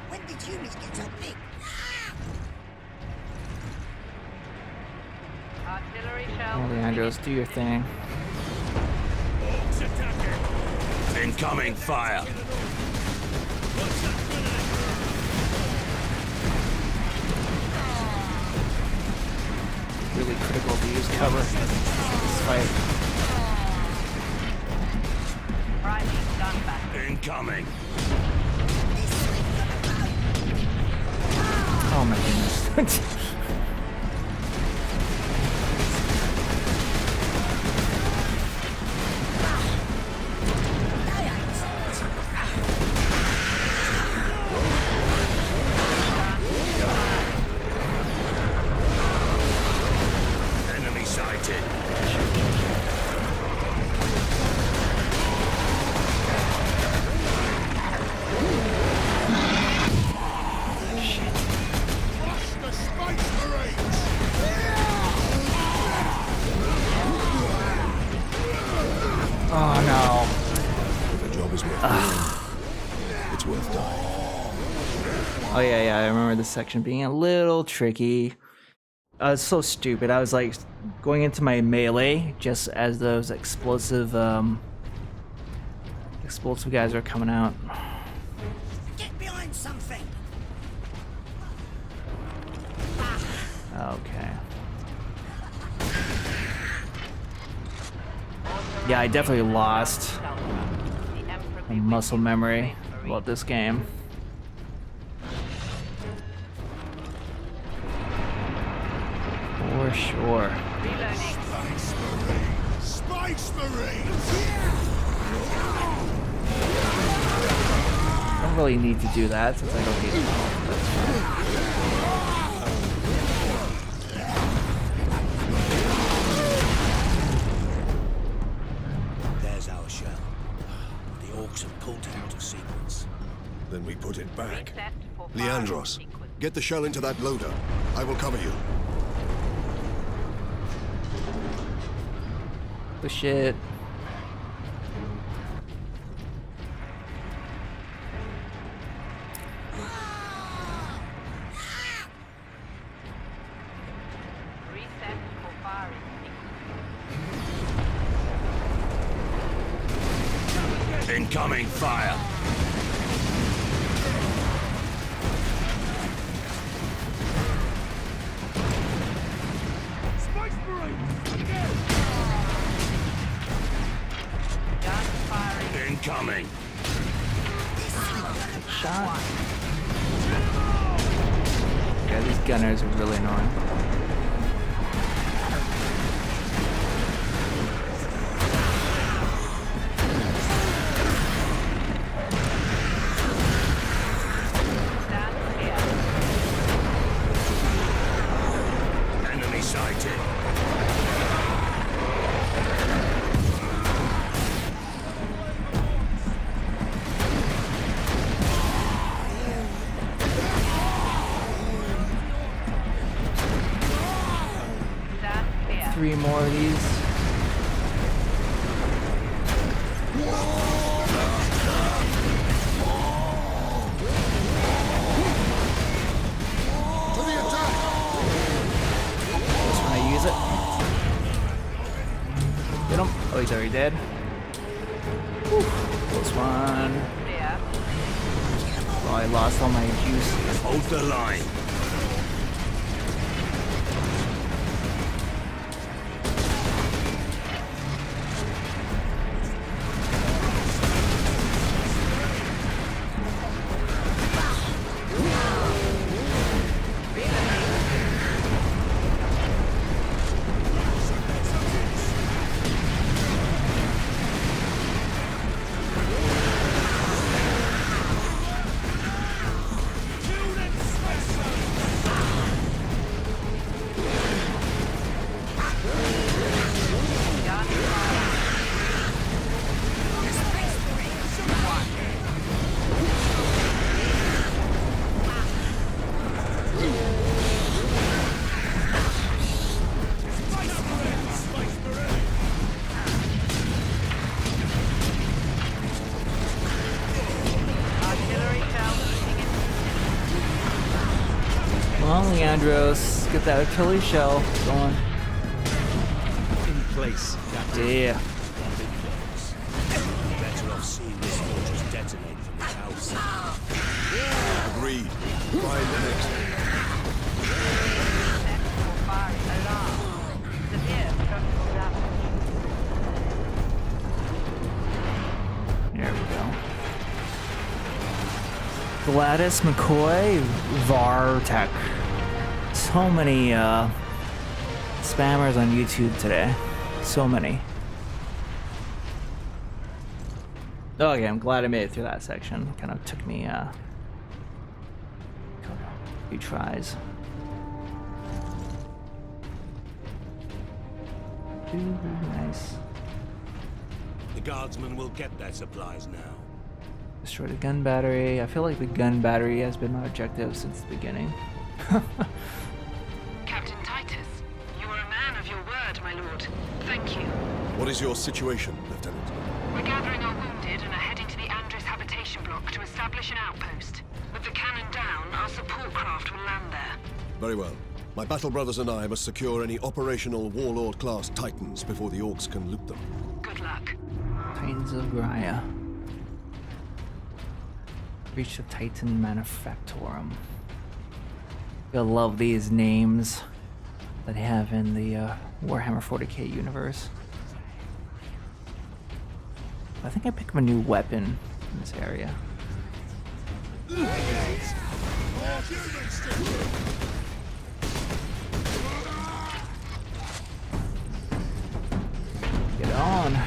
When did humans get so big? Oh, Leandros, do your thing. Incoming fire! Really critical to use cover in this fight. Incoming! Oh my goodness. Enemy sighted! Oh no. The job is worth doing. It's worth dying. Oh yeah, I remember this section being a little tricky. I was so stupid. I was like going into my melee just as those explosive guys are coming out. Get behind something. Okay. Yeah, I definitely lost my muscle memory about this game. For sure. Space Marines! I don't really need to do that since I don't need it. That's fine. There's our shell. The orcs have pulled it out of sequence. Then we put it back. Leandros, get the shell into that loader. I will cover you. The shit. Reset for firing sequence. Incoming fire! Space Marines! Gun firing. Incoming! Shot. Yeah, these gunners are really annoying. Enemy sighted! Three more of these. Just when I use it. Get him. Oh, he's already dead. Whew. Close one. Oh, I lost all my juice. Hold the line! Come on, Leandros. Get that artillery shell going. place, Captain. Yeah. Better off seeing this fortress detonate from its outside. Agreed. Find the next one. There we go. Gladys McCoy, Vartech. So many spammers on YouTube today. So many. Okay, I'm glad I made it through that section. Kind of took me a few tries. Ooh, nice. The guardsmen will get their supplies now. Destroy the gun battery. I feel like the gun battery has been my objective since the beginning. Captain Titus, you are a man of your word, my lord. Thank you. What is your situation, Lieutenant? We're gathering our wounded and are heading to the Andres habitation block to establish an outpost. With the cannon down, our support craft will land there. Very well. My battle brothers and I must secure any operational Warlord-class Titans before the Orcs can loot them. Good luck. Titans of Gaia. Reach the Titan Manufactorum. I love these names that they have in the Warhammer 40k universe. I think I picked up a new weapon in this area. Get on.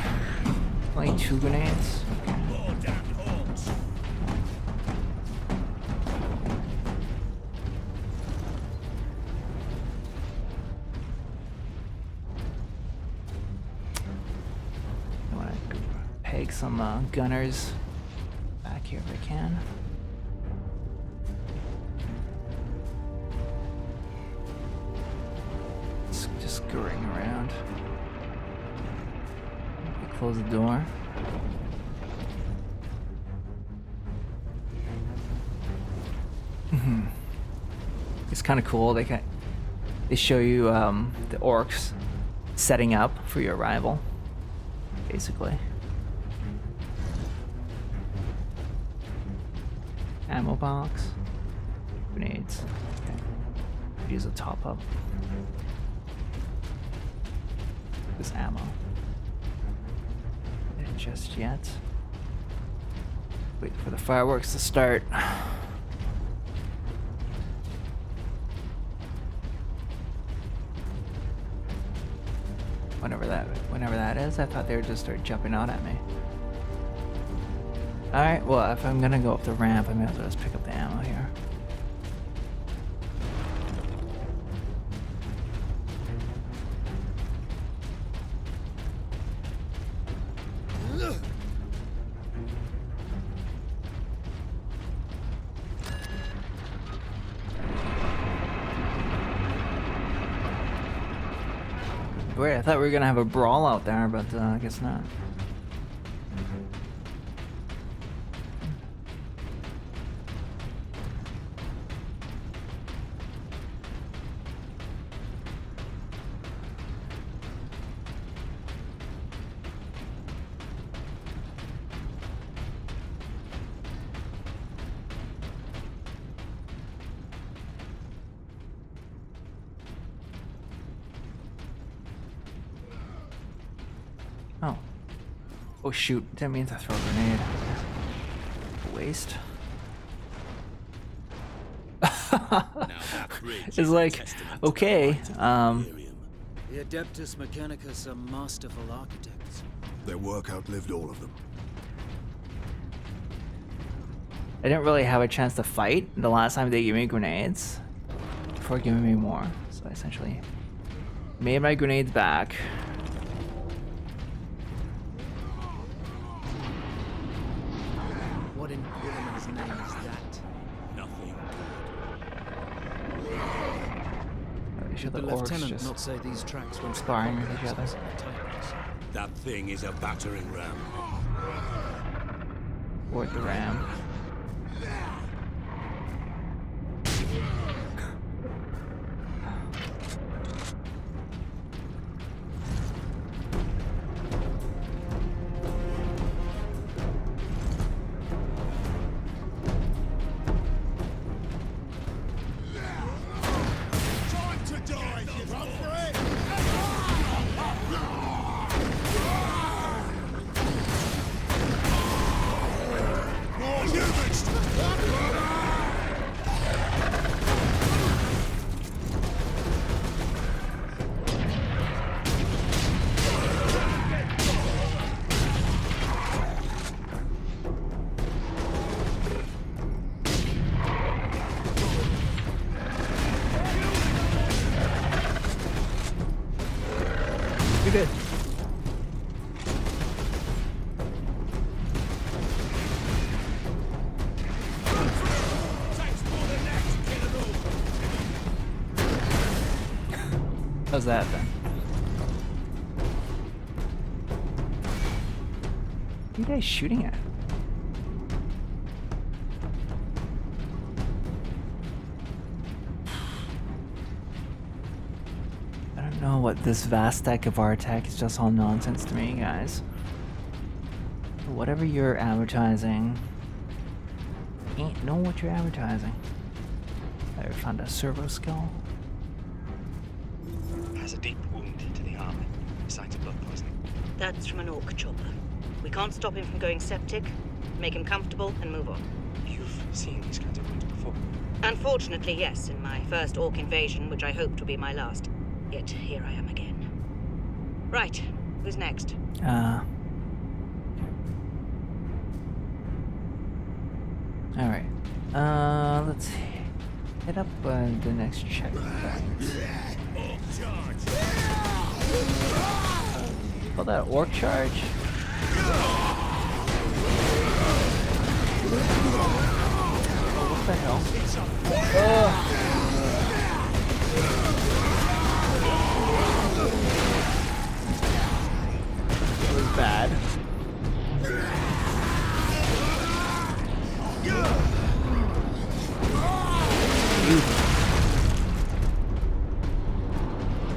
Only 2 grenades. Okay. I want to peg some gunners back here if I can. Just scurrying around. Close the door. It's kind of cool. They show you the orcs setting up for your arrival, basically. Ammo box, grenades. Okay, use a top up. This ammo. Just yet. Wait for the fireworks to start. Whenever that is, I thought they would just start jumping out at me. Alright, well, if I'm gonna go up the ramp, I may as well just pick up the ammo here. Wait, I thought we were gonna have a brawl out there, but I guess not. Oh shoot, didn't mean to throw a grenade. Waste. It's like, okay, The Adeptus Mechanicus are masterful architects. Their work outlived all of them. I didn't really have a chance to fight the last time they gave me grenades before giving me more. So I essentially made my grenades back. What in William's name is that? Nothing Sure the lieutenant just not say these tracks were sparring with each other. That thing is a battering ram. Board the ram. How's that then? What are you guys shooting at? I don't know what this vast deck of our tech is, just all nonsense to me, guys. Whatever you're advertising, ain't know what you're advertising. I found a servo skill. Has a deep wound to the arm. Signs of blood poisoning. That's from an orc chopper. We can't stop him from going septic. Make him comfortable and move on. You've seen these kinds of wounds before? Unfortunately, yes, in my first orc invasion, which I hoped would be my last. Yet here I am again. Right, who's next? Alright. Let's hit up the next checkpoint. Oh, that orc charge? Oh, what the hell? That was bad.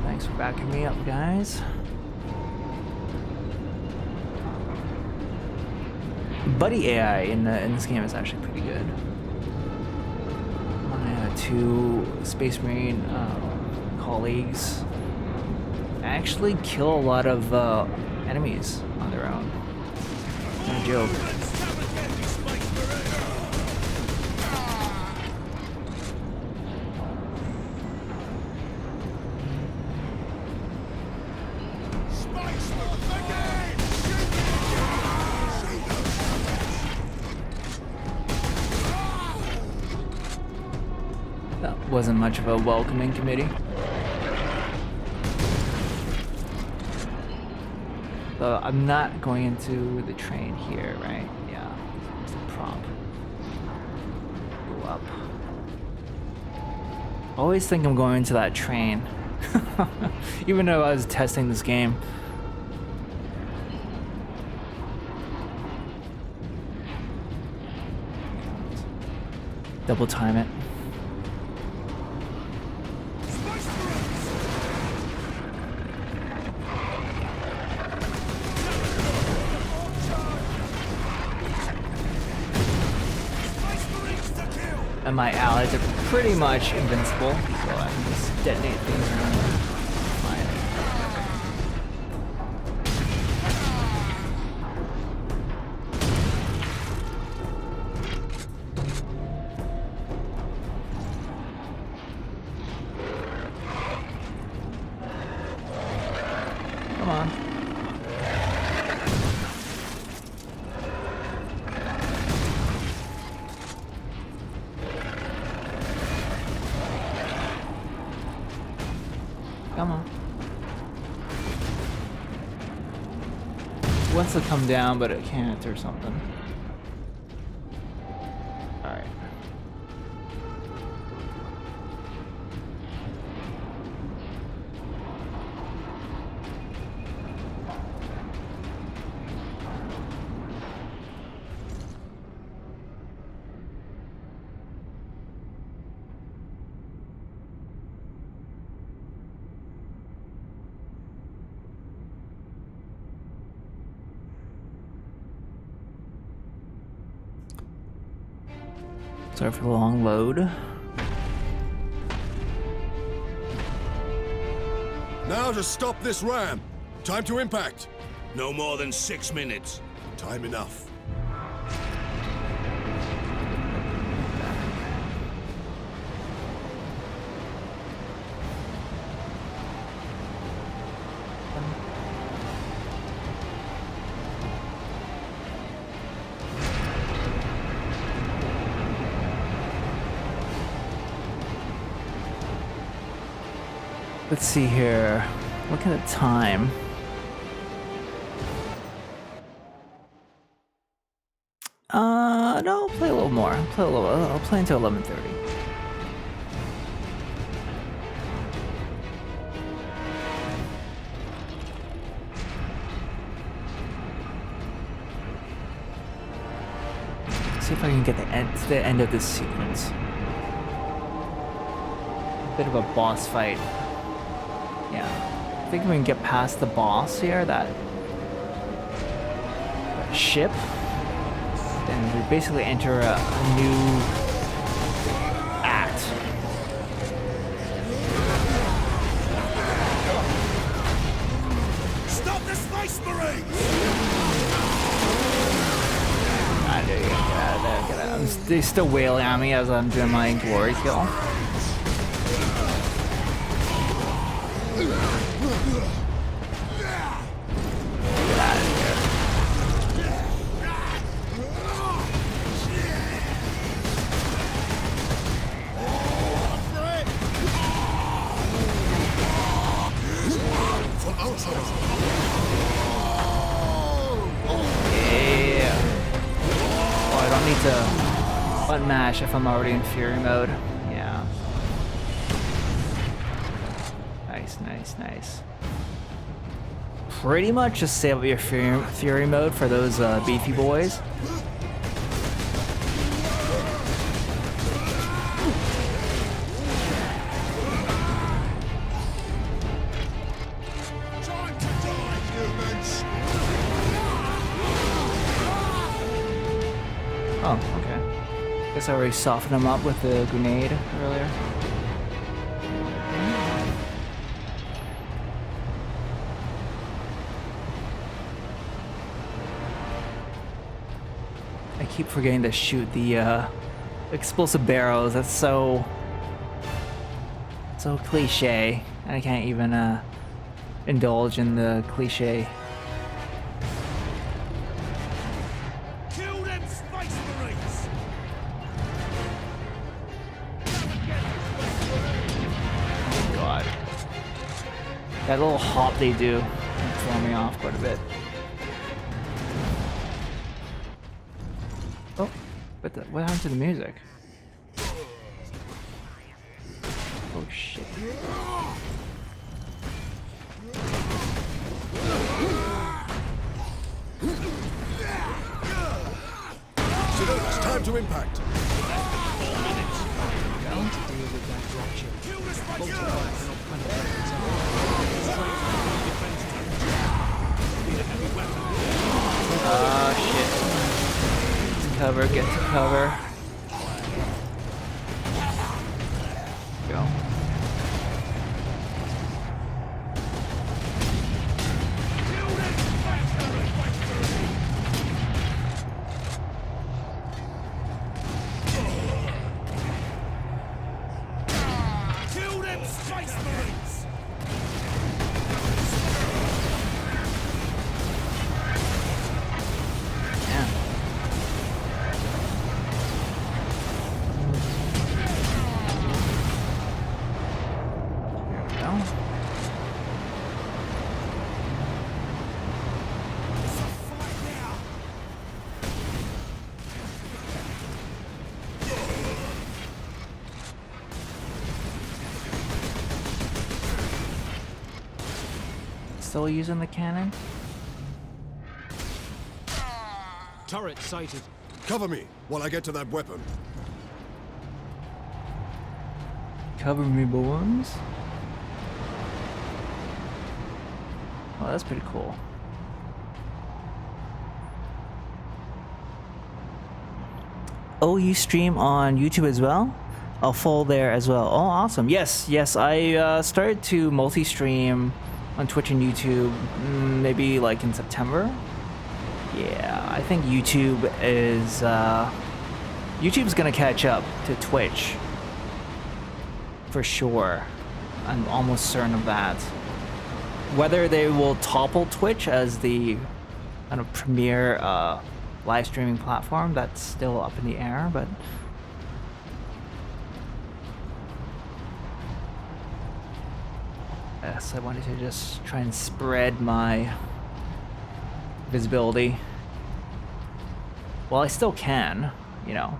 Thanks for backing me up, guys. Buddy AI in this game is actually pretty good. My two Space Marine colleagues actually kill a lot of enemies on their own. No joke. Wasn't much of a welcoming committee. So I'm not going into the train here, right? Yeah, it's a prop. Go up. Always think I'm going into that train. Even though I was testing this game. Double time it. And my allies are pretty much invincible, so I can just detonate things around them. Fine. Come on. Come on. It wants to come down, but it can't or something. Alright. Sorry for the long load. Now to stop this ram. Time to impact. No more than 6 minutes. Time enough. Let's see here. Look at the time. No, I'll play a little more. I'll play until 11:30. see if I can get the end of this sequence. A bit of a boss fight. Yeah. I think we can get past the boss here, that ship. Then we basically enter a new act. Stop the Space Marines! Get out of there, get out. They're still wailing at me as I'm doing my glory kill. Button mash if I'm already in Fury mode. Yeah. Nice, nice, nice. Pretty much just save up your Fury mode for those beefy boys. Oh, okay. Guess I already softened him up with the grenade earlier. I keep forgetting to shoot the explosive barrels. That's so cliche. I can't even indulge in the cliche. That little hop they do throw me off quite a bit. Oh, but what happened to the music? Oh shit. It's time to impact. 4 minutes. Going to deal with that dropship. Multiply cannot penetrate its own. Oh shit. Get to cover, get to cover. Go. Kill them Space Marines! Still using the cannon? Turret sighted. Cover me while I get to that weapon. Cover me, boys. Oh, that's pretty cool. Oh, you stream on YouTube as well? I'll follow there as well. Oh, awesome. Yes, I started to multi-stream on Twitch and YouTube maybe like in September. Yeah, I think YouTube's gonna catch up to Twitch for sure. I'm almost certain of that. Whether they will topple Twitch as the kind of premier live streaming platform, that's still up in the air, but yes, I wanted to just try and spread my visibility. Well, I still can, you know.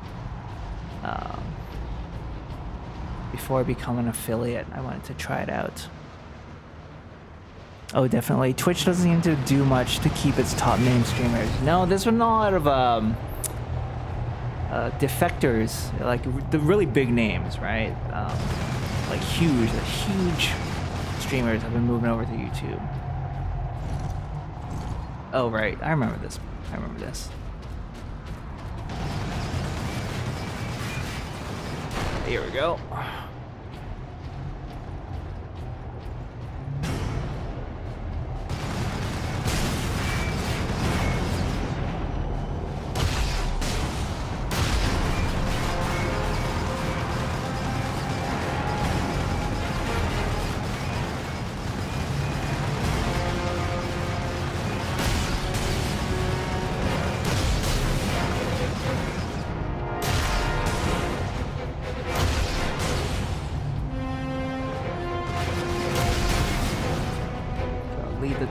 Before I become an affiliate, I wanted to try it out. Oh, definitely. Twitch doesn't seem to do much to keep its top name streamers. No, there's been a lot of defectors, like the really big names, right? Like huge streamers have been moving over to YouTube. Oh right, I remember this. Here we go.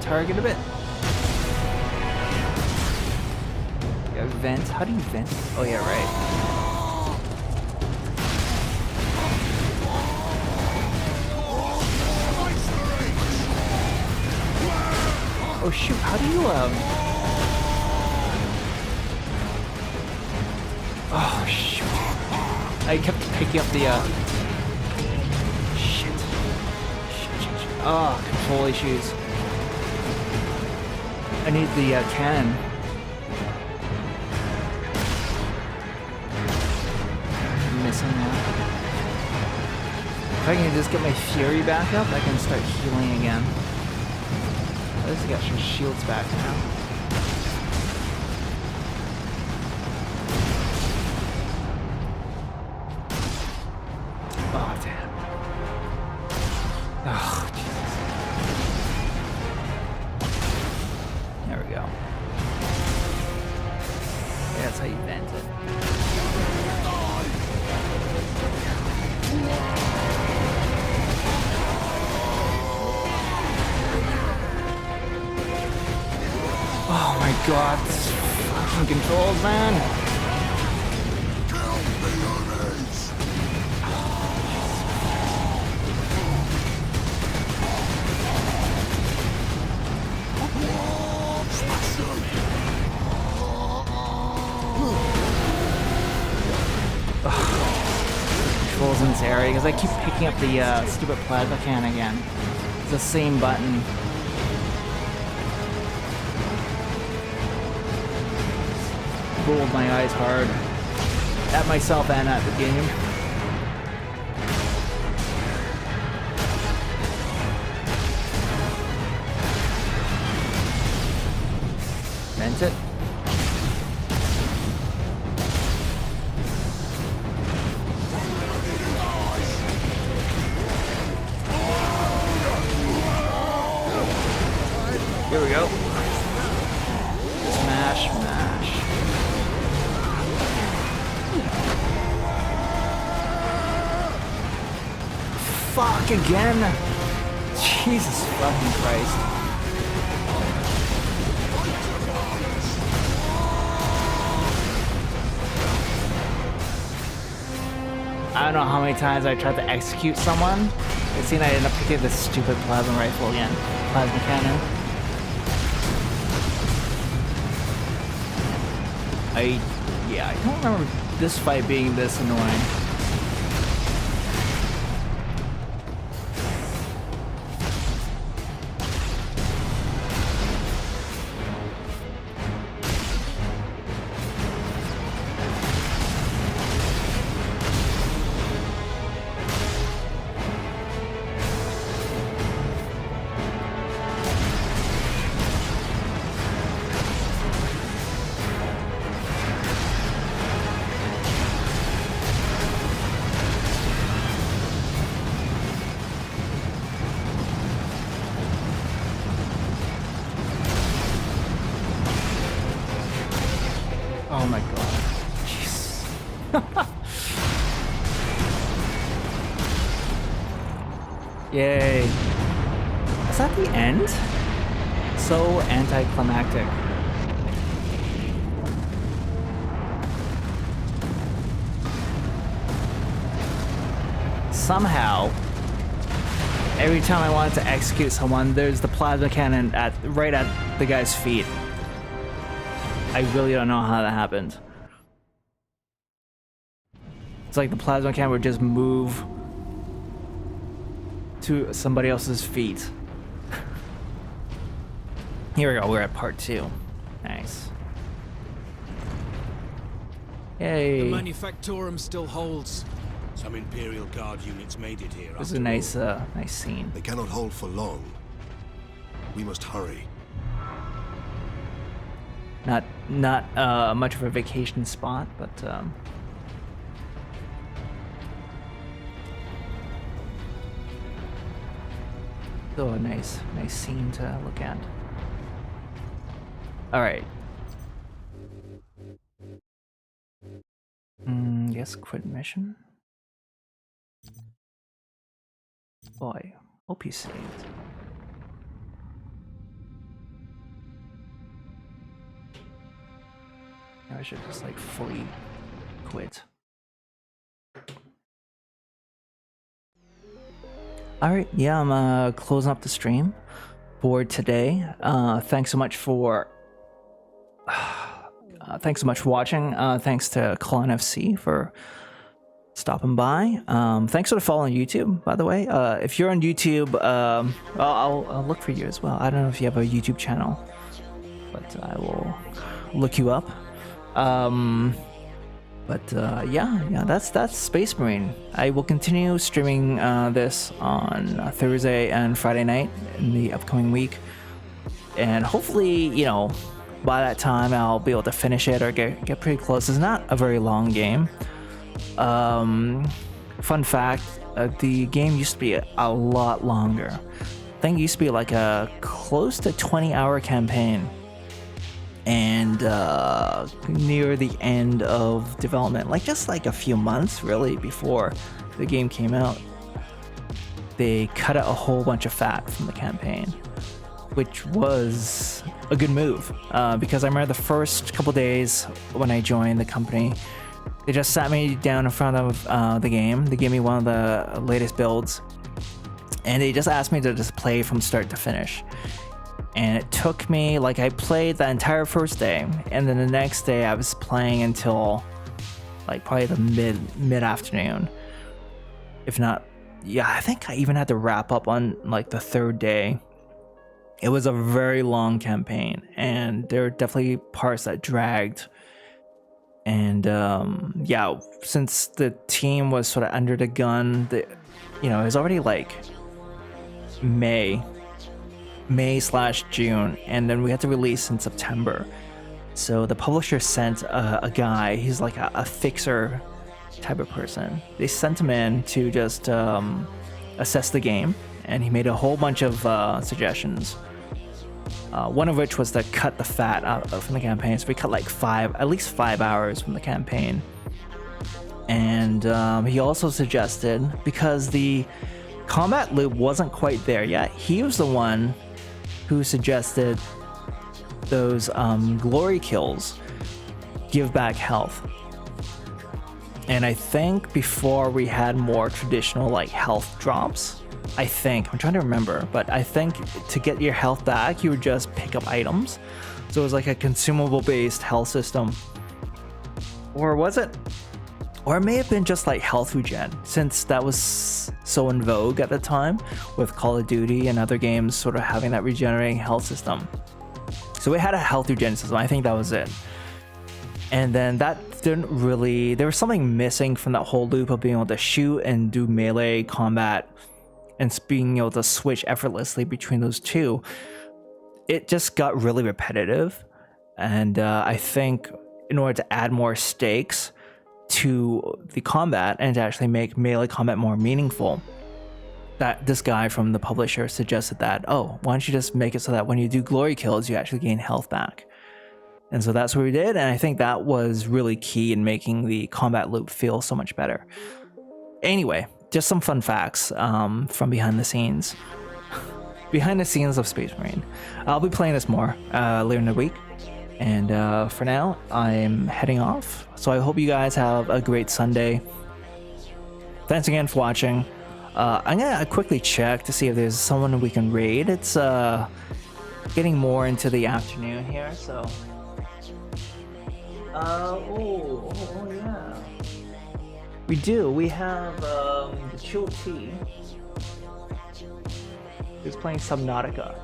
Target a bit. Yeah, vent. How do you vent? Oh yeah, right. Oh shoot, how do you Oh shoot. I kept picking up the Shit. Oh, control issues. I need the cannon. I'm missing that. If I can just get my fury back up, I can start healing again. At least I got some shields back now. Oh damn. Oh Jesus. There we go. Yeah, that's how you vent it. Oh my god, this fucking controls, man. Controls in this area because I keep picking up the stupid plasma can again. It's the same button. Rolled my eyes hard at myself and at the game. Vent it. Here we go. Smash, smash. Fuck again! Jesus fucking Christ. I don't know how many times I tried to execute someone. It seemed I ended up picking this stupid plasma rifle again. Plasma cannon. I don't remember this fight being this annoying. Oh my god. Jeez. Yay. Is that the end? So anticlimactic. Somehow, every time I wanted to execute someone, there's the plasma cannon right at the guy's feet. I really don't know how that happened. It's like the plasma cannon would just move to somebody else's feet. Here we go, we're at part 2. Nice. Yay. The Manufactorum still holds. Some Imperial Guard units made it here. This is a nice, nice scene. They cannot hold for long. We must hurry. Not much of a vacation spot, but still a nice scene to look at. All right. Yes, quit mission. Boy, hope you saved. I should just like fully quit. Alright, yeah, I'm closing up the stream for today. Thanks so much for watching. Thanks to Colin FC for stopping by. Thanks for the follow on YouTube, by the way. If you're on YouTube, I'll look for you as well. I don't know if you have a YouTube channel, but I will look you up. Yeah, that's Space Marine. I will continue streaming this on Thursday and Friday night in the upcoming week, and hopefully, you know, by that time I'll be able to finish it or get pretty close. It's not a very long game. Fun fact, the game used to be a lot longer. I think it used to be like a close to 20-hour campaign. And near the end of development, like just like a few months really before the game came out, they cut out a whole bunch of fat from the campaign, which was a good move, because I remember the first couple days when I joined the company, they just sat me down in front of the game. They gave me one of the latest builds, and they just asked me to just play from start to finish. And it took me, like, I played the entire first day, and then the next day I was playing until like probably the mid-afternoon, if not, yeah, I think I even had to wrap up on like the third day. It was a very long campaign, and there were definitely parts that dragged. And yeah, since the team was sort of under the gun, it was already like May/June, and then we had to release in September. So the publisher sent a guy, he's like a fixer type of person. They sent him in to just assess the game, and he made a whole bunch of suggestions. One of which was to cut the fat out from the campaign. So we cut like at least 5 hours from the campaign. And he also suggested, because the combat loop wasn't quite there yet, he was the one who suggested those glory kills give back health. And I think before we had more traditional like health drops, I'm trying to remember, but I think to get your health back, you would just pick up items. So it was like a consumable based health system. Or was it? Or it may have been just like health regen, since that was so in vogue at the time with Call of Duty and other games sort of having that regenerating health system. So it had a health regen system. I think that was it. And then that didn't really, there was something missing from that whole loop of being able to shoot and do melee combat and being able to switch effortlessly between those two. It just got really repetitive. And I think in order to add more stakes to the combat and to actually make melee combat more meaningful, that this guy from the publisher suggested that, oh, why don't you just make it so that when you do glory kills, you actually gain health back. And so that's what we did, and I think that was really key in making the combat loop feel so much better. Anyway, just some fun facts from behind the scenes. Behind the scenes of Space Marine. I'll be playing this more later in the week. And for now, I'm heading off. So I hope you guys have a great Sunday. Thanks again for watching. I'm gonna quickly check to see if there's someone we can raid. It's getting more into the afternoon here, so. Oh yeah. We do. We have the Chill T. He's playing Subnautica.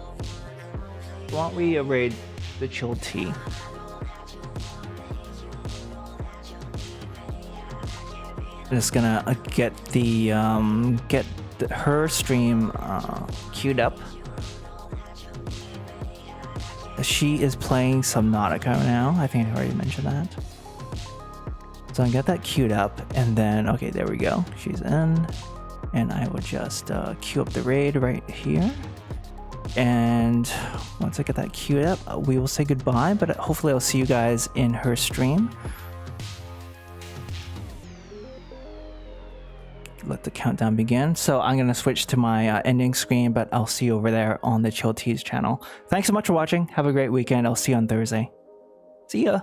Why don't we raid the Chill T? Just gonna get the her stream queued up. She is playing Subnautica now. I think I already mentioned that. So I get that queued up, and then okay, there we go. She's in, and I will just queue up the raid right here. And once I get that queued up, we will say goodbye. But hopefully, I'll see you guys in her stream. Let the countdown begin. So I'm gonna switch to my ending screen, but I'll see you over there on the Chill T's channel. Thanks so much for watching. Have a great weekend. I'll see you on Thursday. See ya.